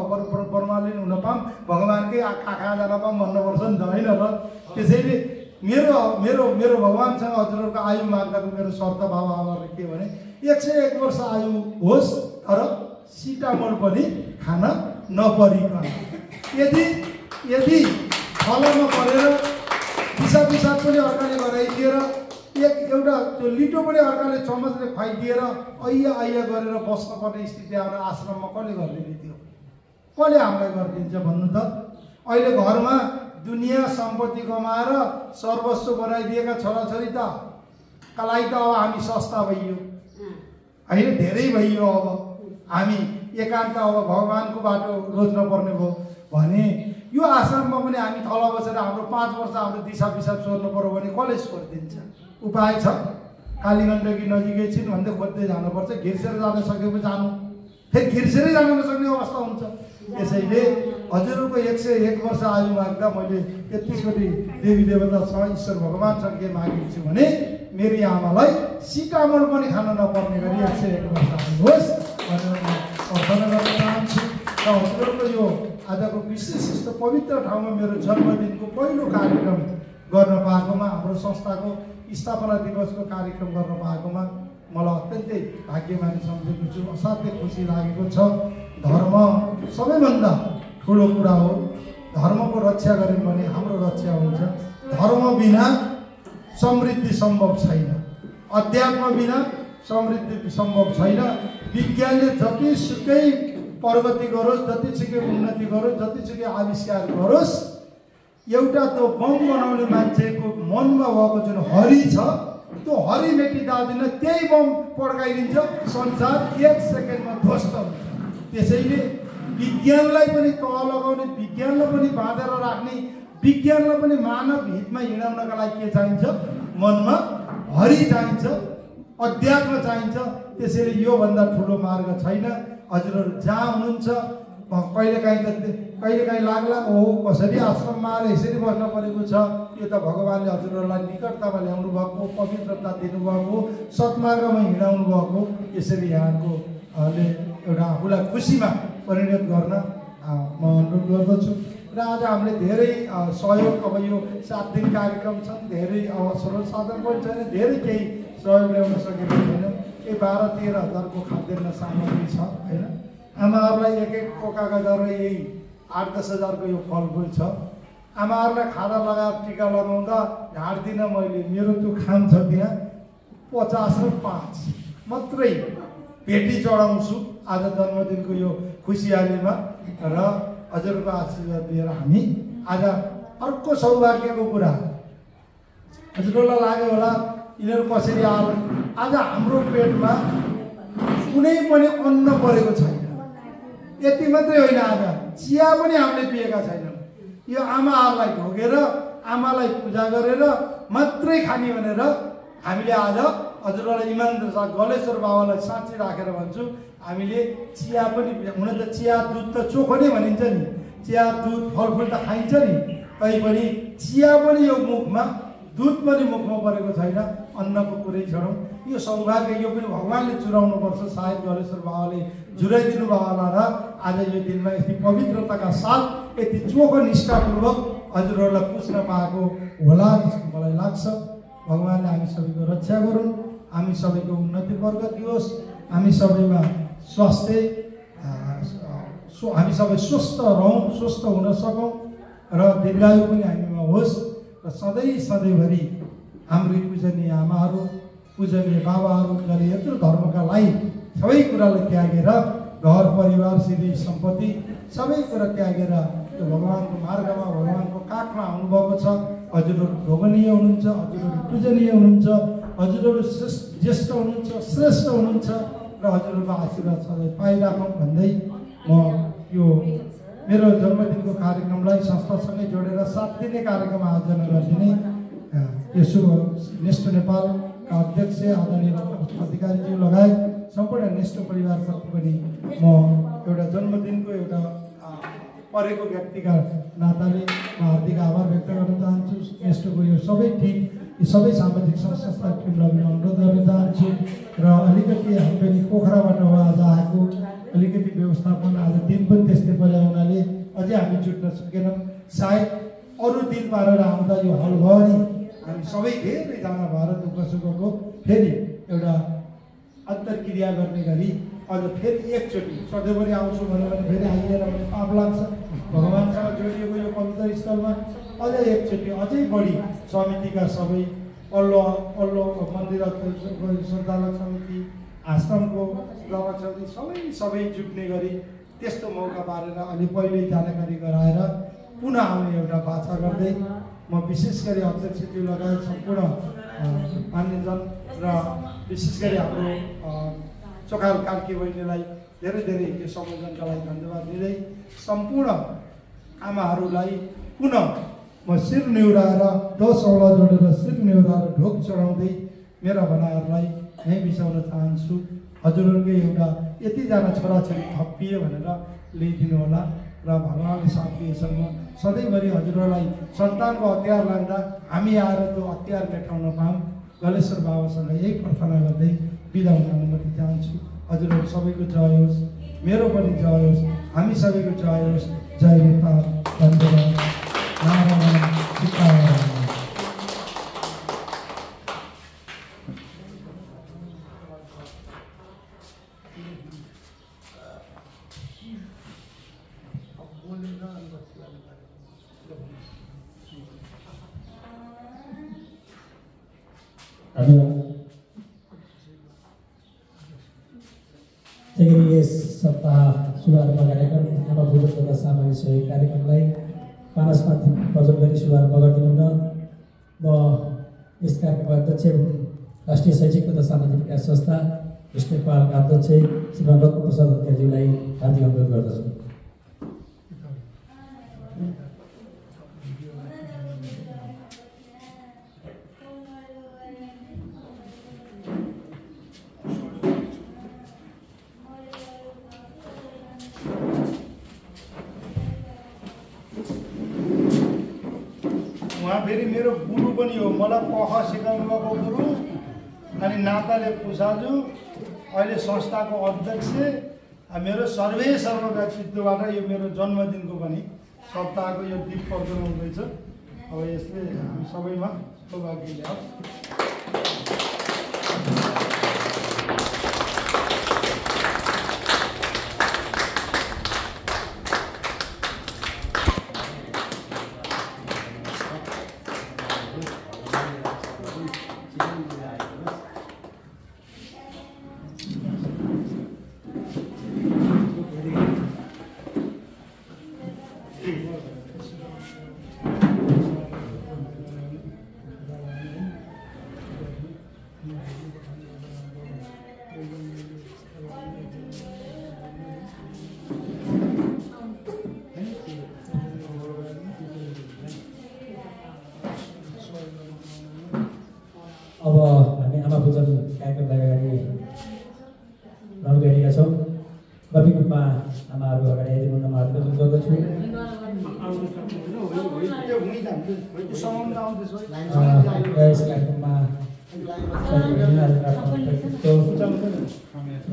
परमालिन हुन पाऊँ, भगवान्कै आँखा जान पाऊँ भन्नुपर्छ नि त होइन र। त्यसैले मेरो भगवान्सँग हजुरहरूको आयु माग्दाको मेरो शर्त बाबाहरूले के भने 101 वर्ष आयु होस् तर सिटामोल पनि खान नपरिकन। यदि फलमा परेर पिसाब पनि अर्काले गराइदिएर एउटा त्यो लिटो पनि अर्काले चमचले खुवाइदिएर ऐया गरेर बस्नुपर्ने स्थिति आएर आश्रममा कसले गरिदिने थियो? कसले हामीलाई गरिदिन्छ भन्नु त? अहिले घरमा दुनियाँ सम्पत्ति कमाएर सर्वस्व बनाइदिएका छोराछोरी त कलाई त अब हामी सस्ता भइयो होइन, धेरै भइयो। अब हामी एकान्त अब भगवानको बाटो रोज्न पर्ने भयो भने यो आश्रममा पनि हामी तल बसेर हाम्रो 5 वर्ष हाम्रो दिशा पिसाब सोध्नु पर्यो भने कसले सोधिदिन्छ? उपाय छ? कालीगण्डकी नजिकै छिन् भन्दै खोज्दै जानुपर्छ। घिर्सेर जान सकेपछि जानु, फेरि घिर्सेरै जान नसक्ने अवस्था हुन्छ। त्यसैले हजुरको 101 वर्ष आयु माग्दा मैले 33वटी देवी देवतासँग ईश्वर भगवानसँग के मागेको छु भने मेरी आमालाई सिटामोल पनि खान नपर्ने गरी 101 वर्ष आयु होस् भनेर म प्रार्थना गर्न चाहन्छु। र हजुरको यो आजको विशेष यस्तो पवित्र ठाउँमा मेरो जन्मदिनको पहिलो कार्यक्रम गर्न पाएकोमा, हाम्रो संस्थाको स्थापना दिवसको कार्यक्रम गर्न पाएकोमा मलाई अत्यन्तै भाग्यमानी सम्झेको छु। असाध्यै खुसी लागेको छ। धर्म सबैभन्दा ठुलो कुरा हो। धर्मको रक्षा गऱ्यौँ भने हाम्रो रक्षा हुन्छ। धर्म बिना समृद्धि सम्भव छैन, अध्यात्म बिना समृद्धि सम्भव छैन। विज्ञानले जतिसुकै प्रगति गरोस्, जतिसुकै उन्नति गरोस्, जतिसुकै आविष्कार गरोस्, एउटा त्यो बम बनाउने मान्छेको मनमा भएको जुन हरि छ त्यो हरि मेटिँदैन, त्यही बम पड्काइदिन्छ, संसार 1 सेकेन्डमा ध्वस्त हुन्छ। त्यसैले विज्ञानलाई पनि तह लगाउने, विज्ञानलाई पनि बाँधेर राख्ने, विज्ञानलाई पनि मानव हितमा हिँडाउनका लागि के चाहिन्छ? मनमा हरि चाहिन्छ, अध्यात्म चाहिन्छ। त्यसैले योभन्दा ठुलो मार्ग छैन। हजुरहरू जहाँ हुनुहुन्छ कहिलेकाहीँ लाग्ला ओ कसरी आश्रममा आएर यसरी बस्न परेको छ। यो त भगवान्ले हजुरहरूलाई निकटतामा ल्याउनु भएको, पवित्रता दिनुभएको, सत्मार्गमा हिँडाउनु भएको। यसरी यहाँकोले एउटा आफूलाई खुसीमा परिणत गर्न म अनुरोध गर्दछु। र आज हामीले धेरै सहयोग, अब यो 7 दिन कार्यक्रम छन्, धेरै स्रोत साधन पनि छैन, धेरै केही सहयोग ल्याउन सकेको छैन। 12-13 हजारको खाद्यान्न सामग्री छ होइन। आमाहरूलाई 1-1 पोकाका गरेर यही 8-10 हजारको यो फलफुल छ। आमाहरूलाई खाना लगाएर टिका लगाउँदा ढाड्दिनँ मैले, मेरो त्यो खाम छ त्यहाँ 50 र 5 मात्रै भेटी चढाउँछु आज जन्मदिनको यो खुसियालीमा। र हजुरको आशीर्वाद दिएर हामी आज अर्को सौभाग्यको कुरा हजुरलाई लाग्यो होला, यिनीहरू कसरी आयो? आज हाम्रो पेटमा कुनै पनि अन्न परेको छैन। यति मात्रै होइन, आज चिया पनि हामीले पिएका छैनौँ। यो आमाहरूलाई ढोगेर, आमालाई पूजा गरेर मात्रै खाने भनेर हामीले आज हजुरलाई इमानदार साथ गलेश्वर बाबालाई साँच्ची राखेर भन्छु, हामीले चिया पनि, हुन त चिया दुध त चोखो नै भनिन्छ नि, चिया दुध फलफुल त खाइन्छ नि, तैपनि चिया पनि यो मुखमा, दुध पनि मुखमा परेको छैन। अन्नको कुरै छोडौँ, यो सौभाग्य यो पनि भगवान्ले जुराउनुपर्छ। सायद गलेश्वर बाबाले जुराइदिनु भयो होला र आज यो दिनमा यति पवित्रताका साथ यति चोखो निष्ठापूर्वक हजुरहरूलाई पुज्न पाएको होला जस्तो मलाई लाग्छ। भगवान्ले हामी सबैको रक्षा गरून्, हामी सबैको उन्नति वर्ग दियोस्, हामी सबैमा स्वास्थ्य, हामी सबै स्वस्थ रहौँ, स्वस्थ हुन सकौँ र दीर्घायु पनि हामीमा होस्। र सधैँभरि हाम्रो पूजनीय आमाहरू, पूजनीय बाबाहरू जसले यत्रो धर्मका लागि सबै कुरालाई त्यागेर, घर परिवार सिधै सम्पत्ति सबै कुरा त्यागेर त्यो भगवानको मार्गमा, भगवानको काखमा आउनुभएको छ। हजुरहरू भोगनीय हुनुहुन्छ, हजुरहरू पूजनीय हुनुहुन्छ, हजुरहरू ज्येष्ठ हुनुहुन्छ, श्रेष्ठ हुनुहुन्छ र हजुरहरूको आशीर्वाद सधैँ पाइराखौँ भन्दै म यो मेरो जन्मदिनको कार्यक्रमलाई संस्थासँगै जोडेर 7 दिने कार्यक्रम आयोजना गरिदिने यसो नेस्ट नेपालका अध्यक्ष आदरणीय अधिकारीज्यू लगायत सम्पूर्ण नेस्ट परिवारप्रति पनि म एउटा जन्मदिनको एउटा परेको व्यक्तिका नाताले म हार्दिक आभार व्यक्त गर्न चाहन्छु। नेस्टको यो सबै टिम, यी सबै सामाजिक संस्था टिमलाई पनि अनुरोध गर्न चाहन्छु। र अलिकति हामी पोखराबाट हो आज आएको, अलिकति व्यवस्थापन आज दिन पनि त्यस्तै पऱ्यो हुनाले अझै हामी जुट्न सकेनौँ। सायद अरू दिन पारेर आउँदा यो हलभरि हामी सबै धेरैजना भएर दुःख सुखको फेरि एउटा अन्तर्क्रिया गर्ने गरी अझ फेरि एकचोटि सधैँभरि आउँछु भन्यो भने फेरि आइएर भने पाप लाग्छ। भगवान्सँग जोडिएको यो पवित्र स्थलमा अझै एकचोटि अझै बढी समितिका सबै अल्लो मन्दिर सञ्चालक समिति आश्रमको सञ्चालक समिति सबै जुट्ने गरी त्यस्तो मौका पारेर अलि पहिल्यै जानकारी गराएर पुनः आउने एउटा बाछा गर्दै म विशेष गरी अध्यक्षज्यू लगायत सम्पूर्ण मान्यजन र विशेष गरी हाम्रो चोखाल कार्की बहिनीलाई धेरै धेरै यो संयोजनका लागि धन्यवाद दिँदै सम्पूर्ण आमाहरूलाई पुनः म शिर निहुराएर 10 औँला जोडेर शिर निहुराएर ढोक चढाउँदै मेरा भनाहरूलाई यहीँ बिसाउन चाहन्छु। हजुरहरूकै एउटा यतिजना छोराछोरी थपिए भनेर ल्याइदिनु होला र भगवान्ले साथ दिएसम्म सधैँभरि हजुरहरूलाई सन्तानको हतियार लाग्दा हामी आएर त्यो हतियार मेटाउन पाऊँ गलेश्वर बाबासँग यही प्रार्थना गर्दै बिदा हुन अनुमति चाहन्छु। हजुरहरू सबैको जय होस्, मेरो पनि जय होस्, हामी सबैको जय होस्। जय नेपाल, धन्यवाद। नारायण सीताराम। यस सप्ताह शुभारम्भ कार्यक्रम आमा बुढो तथा सामाजिक सहयोग कार्यक्रमलाई पानसमाथि प्रजन गरी शुभारम्भ गरिदिनु हुन म यस कार्यक्रमको अध्यक्ष राष्ट्रिय शैक्षिक तथा सामाजिक विकास संस्था कृष्ण नेपालका अध्यक्ष श्रीमान रत्नप्रसाद अधिकारीज्यूलाई हार्दिक अनुरोध गर्दछु। फेरि मेरो गुरु पनि हो, मलाई पख सिकाउनु भएको गुरु, अनि नाताले पुसाजु, अहिले संस्थाको अध्यक्ष, मेरो सर्वे सर्व व्यक्तित्वबाट यो मेरो जन्मदिनको पनि सप्ताहको यो दीप प्रज्वलन हुँदैछ। अब यसले हामी सबैमा सौभाग्य ल्याओस्। अब हामी आमा पूजन कार्यक्रमलाई अगाडि लगाइरहेका छौँ। गम्भीर रूपमा आमाहरू अगाडि आइदिनु हुन म हार्दिक अनुरोध गर्दछु। यस कार्यक्रममा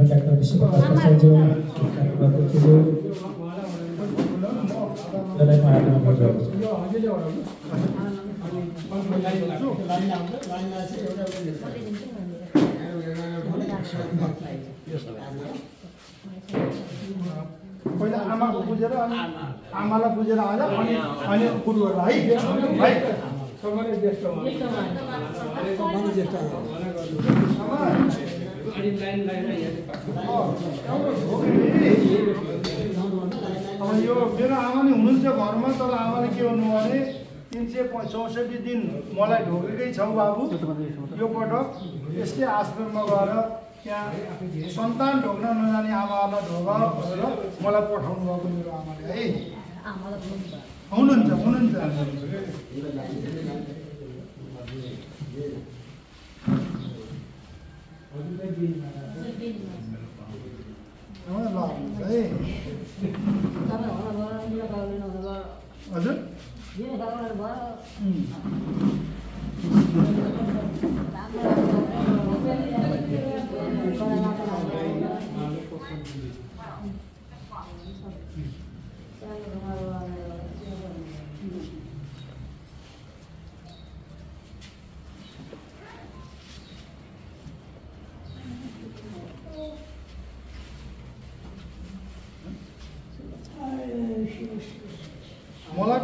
डाक्टर विश्वप्रकाश प्रसादज्यू, अध्यक्षज्यू जसलाई म हार्दिक अनुरोध गर्दछु। पहिला आमाको बुझेर अनि आमालाई बुझेर आएर अनि गुरुहरूलाई है अब यो मेरो आमा नै हुनुहुन्छ घरमा, तर आमाले के भन्नु भने 364 दिन मलाई ढोकेकै छौ बाबु यो पटक, यसले आश्रममा गएर त्यहाँ सन्तान ढोक्न नजाने आमाहरूलाई ढोक भनेर मलाई पठाउनु भएको मेरो आमाले है। हुनुहुन्छ हुनुहुन्छ हजुर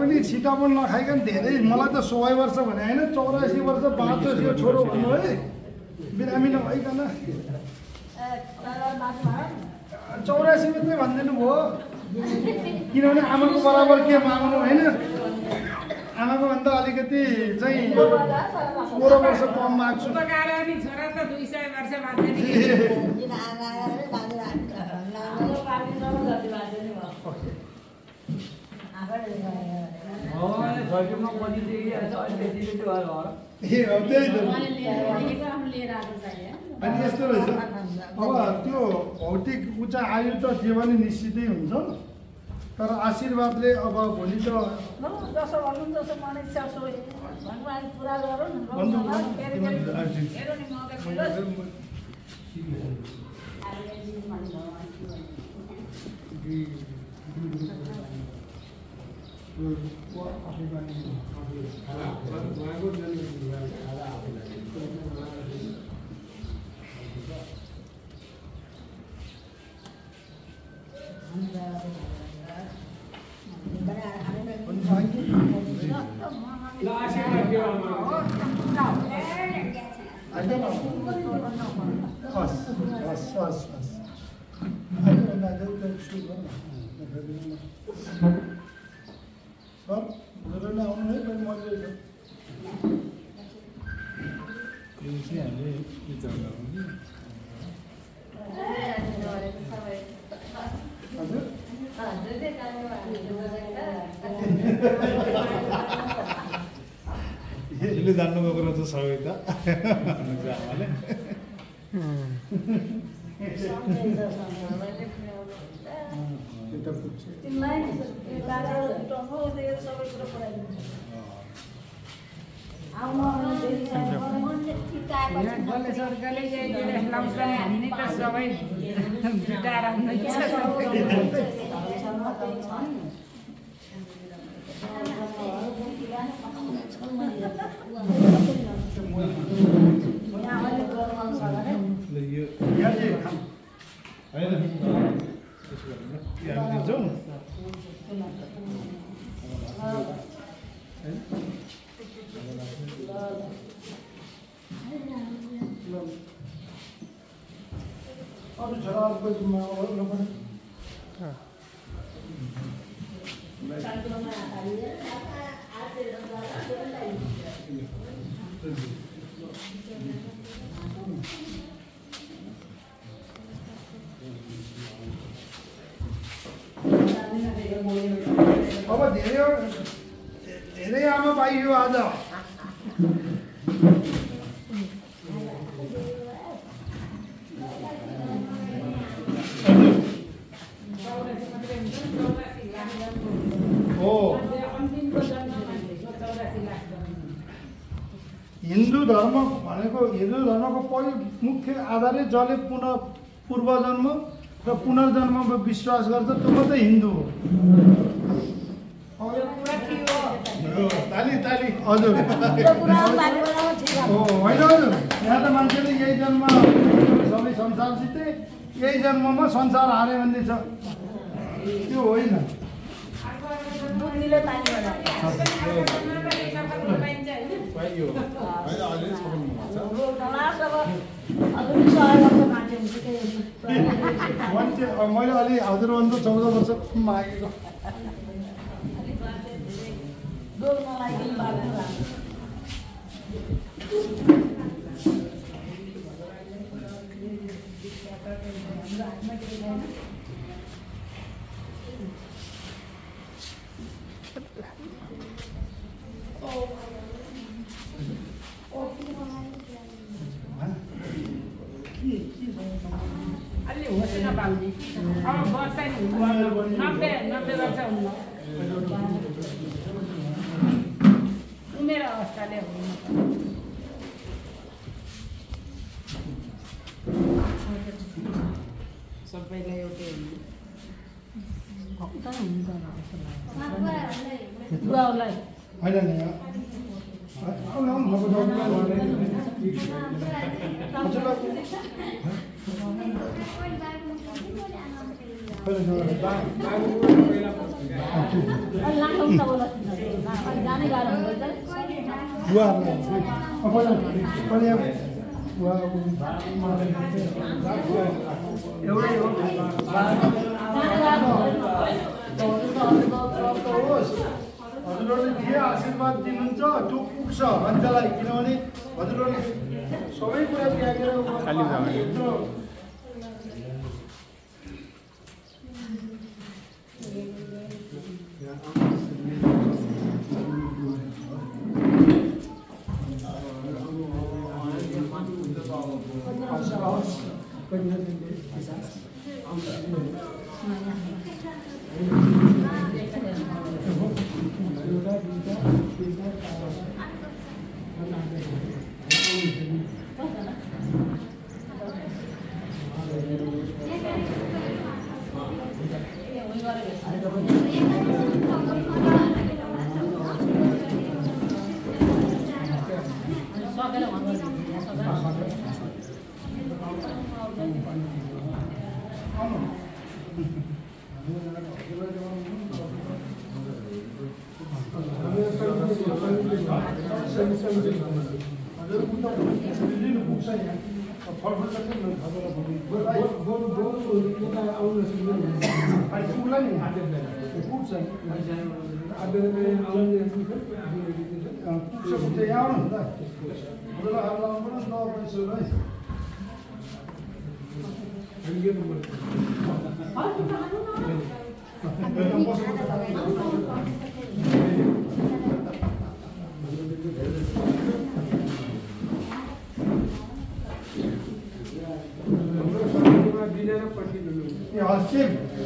पनि छिटापन नखाइकन धेरै मलाई त 100 वर्ष भने होइन 84 वर्ष बाँचोस् छोरो भन्नु है बिरामी नभइकन 84 मात्रै भनिदिनु भयो किनभने आमाको बराबर के माग्नु होइन आमाको भन्दा अलिकति चाहिँ 16 वर्ष कम माग्छु छोरा त 200 वर्ष बाँच्ने अनि यस्तो रहेछ अब त्यो भौतिक उच्च आयु त जे पनि निश्चितै हुन्छ तर आशीर्वादले अब भोलि त जसो भन्नु जसो मन इच्छा सो भगवान पुरा गरौँ यसले जान्नुभएको रहेछ सबै त सरकारले लाउँछ हामी त सबै जुटाएर अरू छोराहरूको जिम्मा अब धेरै आमा पाइयो आज हिन्दू धर्म भनेको हिन्दू धर्मको पहिलो मुख्य आधारै जसले पूर्वजन्म र पुनर्जन्ममा विश्वास गर्छ त्यो मात्रै हिन्दू हो ताली ताली हजुर होइन हजुर यहाँ त मान्छेले यही जन्म सबै संसार जिते यही जन्ममा संसार हारे भन्ने छ त्यो होइन मैले अलि हजुरभन्दा 14 वर्ष मागेको अलि होस् न बाबुजी अब वर्ष नि 90 वर्ष हुनु उमेर अवस्थाले हुनु सबैलाई एउटै हुनु बुवालाई होइन हजुरहरूले के आशीर्वाद दिनुहुन्छ त्यो पुग्छ अन्त्यलाई किनभने हजुरहरूले सबै कुरा त्यागेर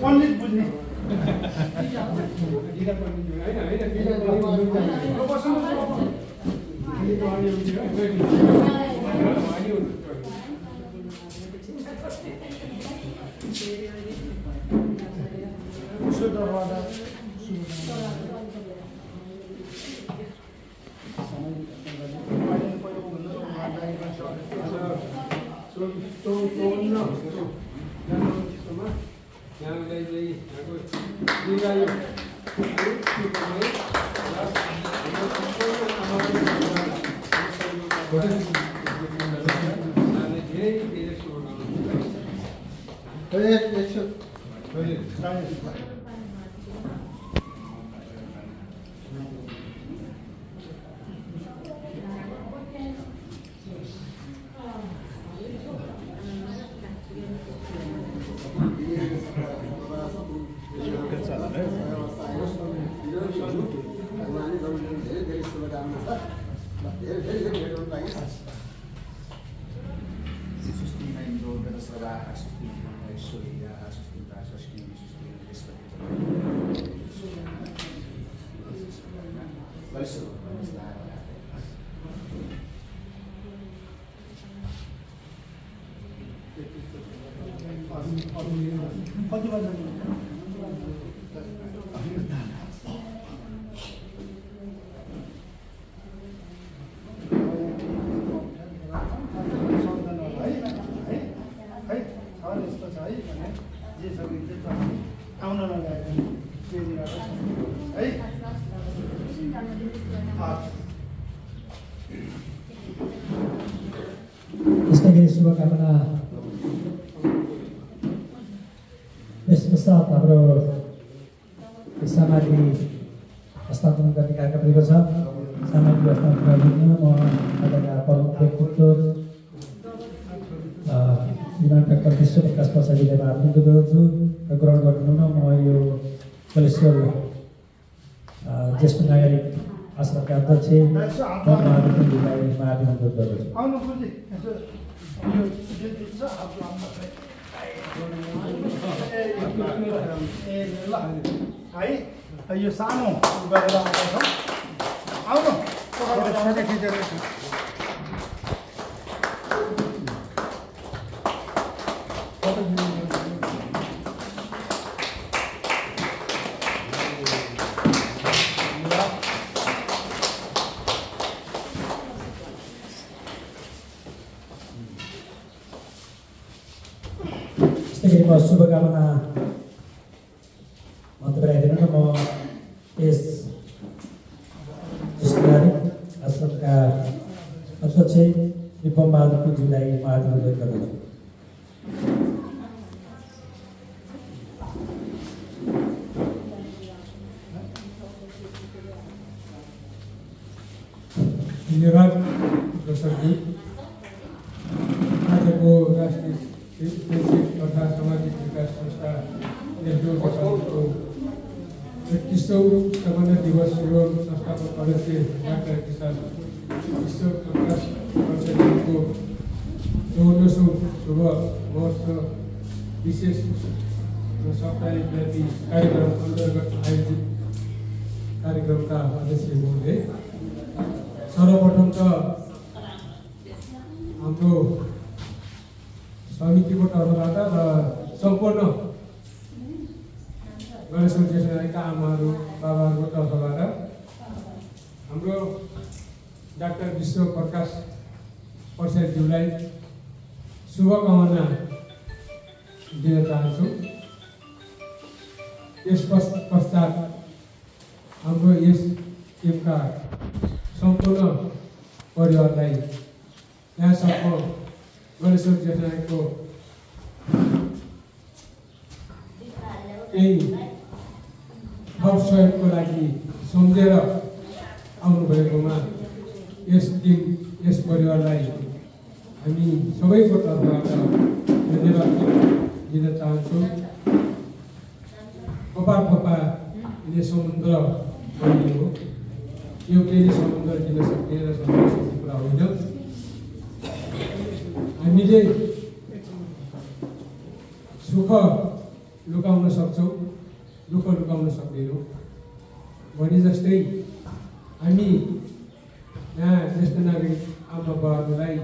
पण्डित बुझ्ने शुभकामना यसपश्चात हाम्रो सामग्री हस्तान्तरण गर्ने कार्यक्रम रहेको छ। सामग्री हस्तान्तरण गर्न म आजका प्रमुख व्यक्तित्व विमान डाक्टर विश्वप्रकाश प्रसादीलाई आह्वान गर्छु र ग्रहण गर्नुहुन म यो कलेश्वर ज्येष्ठ नागरिक आश्रमका अध्यक्ष महादेवलाई आह्वान गर्दछु। यो सानो गरेर आउँदैछौँ आउनु गरी म शुभकामना मन्तव्य राखिदिनु न। म यस आश्रमका अध्यक्ष श्री बमबहादुर पुज्यूलाई म हार्दिक अनुरोध गर्दछु। धन्यवाद दर्शकजी। आजको राष्ट्रिय शैक्षिक तथा सामाजिक विकास संस्था नेतृत्वको 31औं स्थापना दिवस एवं संस्थापक अध्यक्ष डाक्टर किसान विश्व प्रकाश प्रसादको 54औं शुभ वर्ष विशेष साप्ताहिकव्यापी कार्यक्रम अन्तर्गत आयोजित कार्यक्रमका अध्यक्ष महोदय, सर्वप्रथम त हाम्रो समितिको तर्फबाट र सम्पूर्ण गणेश देशनायकका आमाहरू बाबाहरूको तर्फबाट हाम्रो डाक्टर विश्व प्रकाश प्रसादज्यूलाई शुभकामना दिन चाहन्छु। यस पश्चात हाम्रो यस टिमका सम्पूर्ण परिवारलाई यहाँसम्म गणेश देशनायकको केही थप सहयोगको लागि सम्झेर आउनुभएकोमा यस टिम यस परिवारलाई हामी सबैको तर्फबाट धन्यवाद दिन चाहन्छु। फपा समुद्र बनियो, यो केही समुद्र दिन सक्ने र सक्ने कुरा होइन। हामीले सुख लुकाउन सक्छौँ, दुःख लुकाउन सक्दैनौँ भने जस्तै हामी यहाँ ज्येष्ठ नागरिक आमा बाबाहरूलाई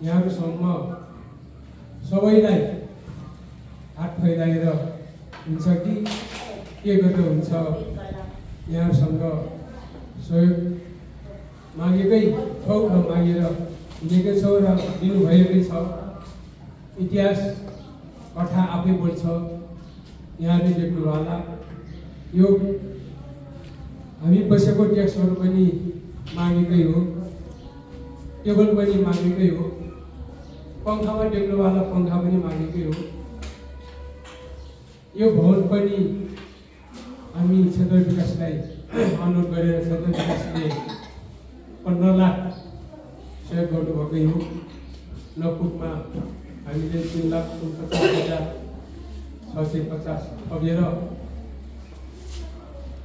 यहाँहरूसम्म सबैलाई हात फैलाएर हुन्छ कि के गर्दा हुन्छ, यहाँहरूसँग सहयोग मागेकै छौँ र मागेर दिएकै छौँ र दिनुभएकै छ। इतिहास कथा आफै बोल्छ, यहाँले देख्नु होला। यो हामी बसेको ट्याक्सहरू पनि मागेकै हो, टेबल पनि मागेकै हो, पङ्खामा टेक्नु वाला पङ्खा पनि मागेकै हो। यो भवन पनि हामी क्षेत्र विकासलाई अनुरोध गरेर क्षेत्र विकासले 15 लाख सहयोग गर्नुभएकै हो। नकुटमा हामीले 3,49,650 थपेर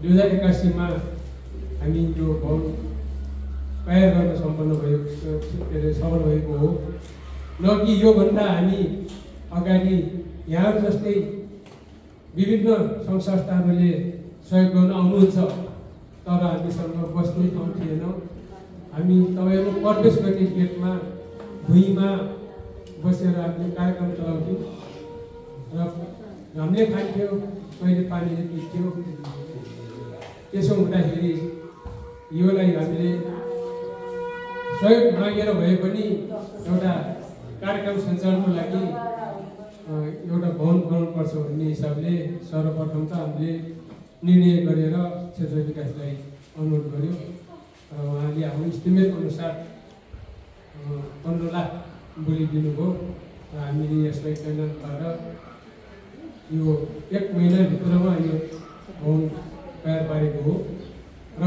2081मा हामी यो भवन तयार गर्न सम्पन्न भएको सफल भएको हो। न कि योभन्दा हामी अगाडि यहाँहरू जस्तै विभिन्न सङ्घ संस्थाहरूले सहयोग गर्न आउनुहुन्छ, तर हामीसँग बस्ने ठाउँ थिएन। हामी तपाईँहरूको प्रवेश गर्ने गेटमा भुइँमा बसेर हामीले कार्यक्रम चलाउँथ्यौँ र हामीले खान्थ्यो, कहिले पानीले पिस्थ्यो। त्यसो हुँदाखेरि योलाई हामीले सहयोग मागेर भए पनि एउटा कार्यक्रम सञ्चालनको लागि एउटा भवन बनाउनुपर्छ भन्ने हिसाबले सर्वप्रथम त हामीले निर्णय गरेर क्षेत्र विकासलाई अनुरोध गर्यो र उहाँले हाम्रो इस्टिमेट अनुसार 15 लाख बोलिदिनुभयो र हामीले यसलाई तैनात गरेर यो 1 महिनाभित्रमा यो भवन तयार पारेको हो र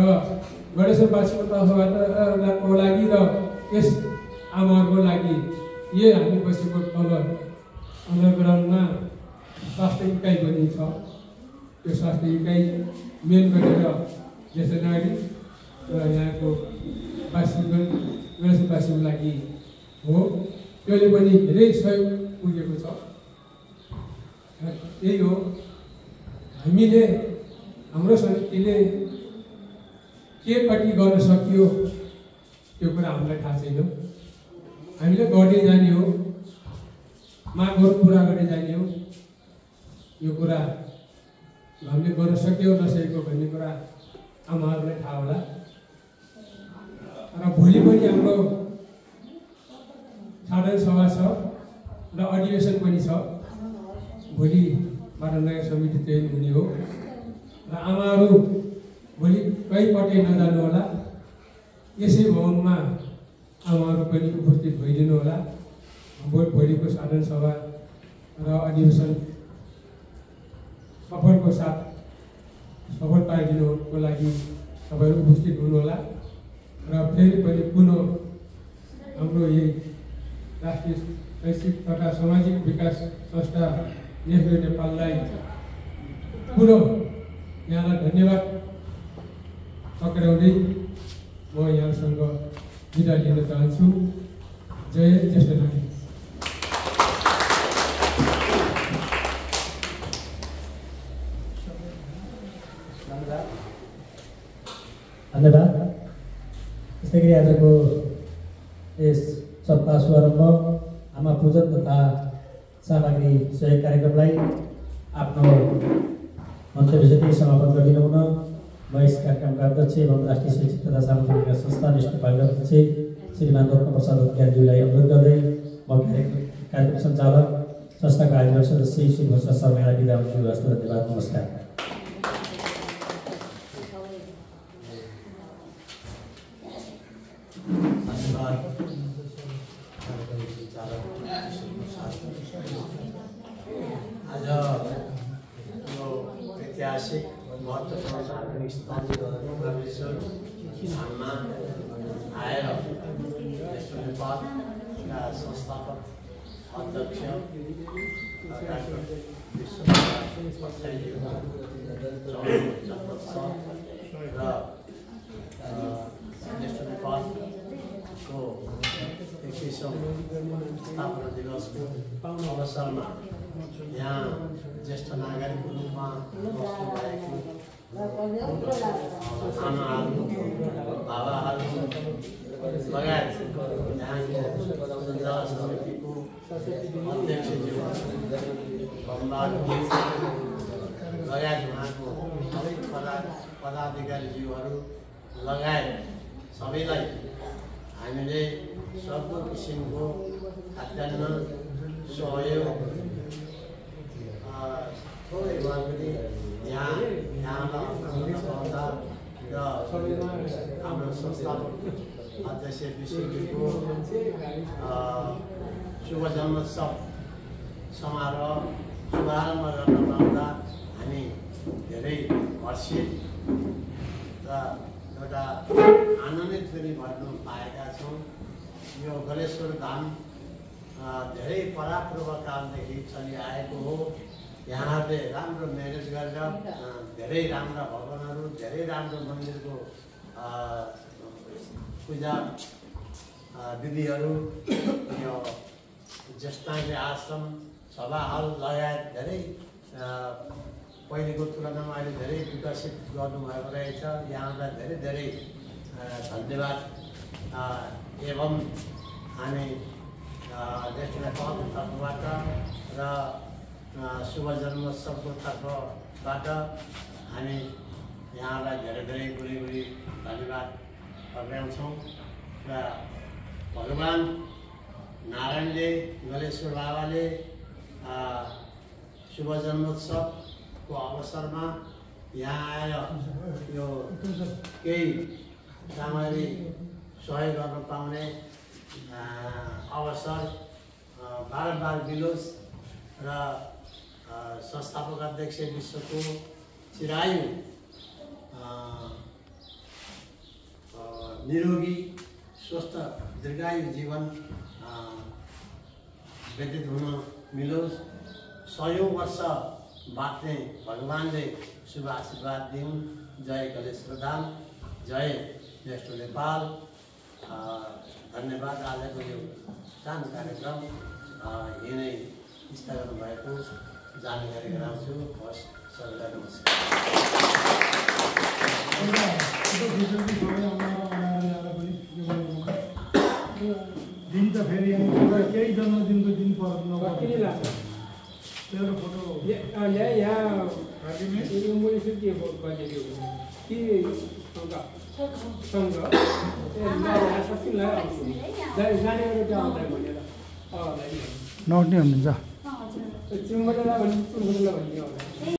गणेशवासीको तर्फबाट लागि र यस आमाहरूको लागि यो हामी बसेको तल अन्डरग्राउन्डमा स्वास्थ्य इकाइ बनिन्छ। त्यो स्वास्थ्य इकाइ मेन गरेर ज्येष्ठ नागरिक र यहाँको वासीगण गणेशवासीको लागि हो। त्यसले पनि धेरै सहयोग पुगेको छ। त्यही हो, हामीले हाम्रो समितिले के कति गर्न सकियो त्यो कुरा हामीलाई थाहा छैन। हामीले गर्दै जाने हो, मागहरू पुरा गर्दै जाने हो। यो कुरा हामीले गर्न सक्यो नसकेको भन्ने कुरा आमाहरूलाई थाहा होला। र भोलि पनि हाम्रो साधारण सभा छ र अधिवेशन पनि छ। भोलिबाट नयाँ समिति चयन हुने हो र आमाहरू भोलि कहीपट्टि नजानु होला। यसै भवनमा आमाहरू पनि उपस्थित भइदिनु होला। भोलिको साधारण सभा र अधिवेशन सफल पारिदिनुको लागि तपाईँहरू उपस्थित हुनुहोला र फेरि पनि पुनः हाम्रो यही राष्ट्रिय शैक्षिक तथा सामाजिक विकास संस्था नेस्ले नेपाललाई पुनः यहाँलाई धन्यवाद टक्राउँदै म यहाँसँग बिदा लिन चाहन्छु। जय ज्येष्ठ नागरिक। धन्यवाद। त्यसै गरी आजको यस सप्ताह शुभारम्भ आमा पूजन तथा सामग्री सहयोग कार्यक्रमलाई आफ्नो मन्तव्यसहित समापन गरिदिनु हुन म यस कार्यक्रमका अध्यक्ष एवं राष्ट्रिय शैक्षिक तथा सामाजिक विकास संस्था नेस्ले नेपालका अध्यक्ष श्रीमान रत्नप्रसाद अधिकारीज्यूलाई अनुरोध गर्दै म कार्यक्रम सञ्चालक संस्थाको आयोजक सदस्य सुभष शर्मालाई बिदा हुन्छु। हस्त धन्यवाद। नमस्कार। आज यो ऐतिहासिक महत्त्वपूर्ण सार्वजनिक स्थानमा आएर नेस्ले नेपालका संस्थापक अध्यक्ष डाक्टर विश्वप्रसाद पछाडिज्यूको जन्मोत्सव र नेस्ले नेपालको 21औं स्थापना दिवसको अवसरमा यहाँ ज्येष्ठ नागरिकको रूपमा बस्नुभएको आमाहरू बाबाहरू लगायत यहाँको सञ्चालक समितिको अध्यक्षज्यू लगायत उहाँको सबै पदाधिकारीज्यूहरू लगायत सबैलाई हामीले सक्दो किसिमको खाद्यान्न सहयोग थोरै भए पनि यहाँलाई पाउँदा र हाम्रो संस्थापक अध्यक्ष विश्वज्यूको शुभ जन्मोत्सव समारोह शुभारम्भ गर्न पाउँदा हामी धेरै हर्षित र एउटा आनन्दित पनि भन्न पाएका छौँ। यो गलेश्वर धाम धेरै परापूर्व कालदेखि चलिआएको हो। यहाँहरूले राम्रो म्यानेज गरेर धेरै राम्रा भवनहरू धेरै राम्रो मन्दिरको पूजा विधिहरू यो ज्येष्ठाङ्गे आश्रम सभा हल लगायत धेरै पहिलेको तुलनामा अहिले धेरै विकसित गर्नुभएको रहेछ। यहाँलाई धेरै धेरै धन्यवाद एवं हामी नेस्ले नेपालको तर्फबाट र शुभ जन्मोत्सवको तर्फबाट हामी यहाँलाई धेरै धेरै गुरी धन्यवाद टक्राउँछौँ र भगवान् नारायणले गलेश्वर बाबाले शुभ जन्मोत्सवको अवसरमा यहाँ आएर यो केही सामग्री सहयोग गर्न पाउने अवसर बारम्बार मिलोस् र संस्थापक अध्यक्ष विश्वको चिरायु निरोगी स्वस्थ दीर्घायु जीवन व्यतीत हुन मिलोस्। 100औं वर्ष बाँच्ने भगवानले शुभ आशीर्वाद दिउन्। जय गलेश्वर धाम, जय नेस्ले नेपाल। धन्यवाद। आजको यो सानो कार्यक्रम यिनै स्थगन भएको जानकारी गराउँछु। हस्, सबैलाई नमस्कार। दिन त फेरि केही जन्मदिनको दिन पर्नु फोटो नउठ्ने हुनुहुन्छ। चिम्बटेला भन्ने होला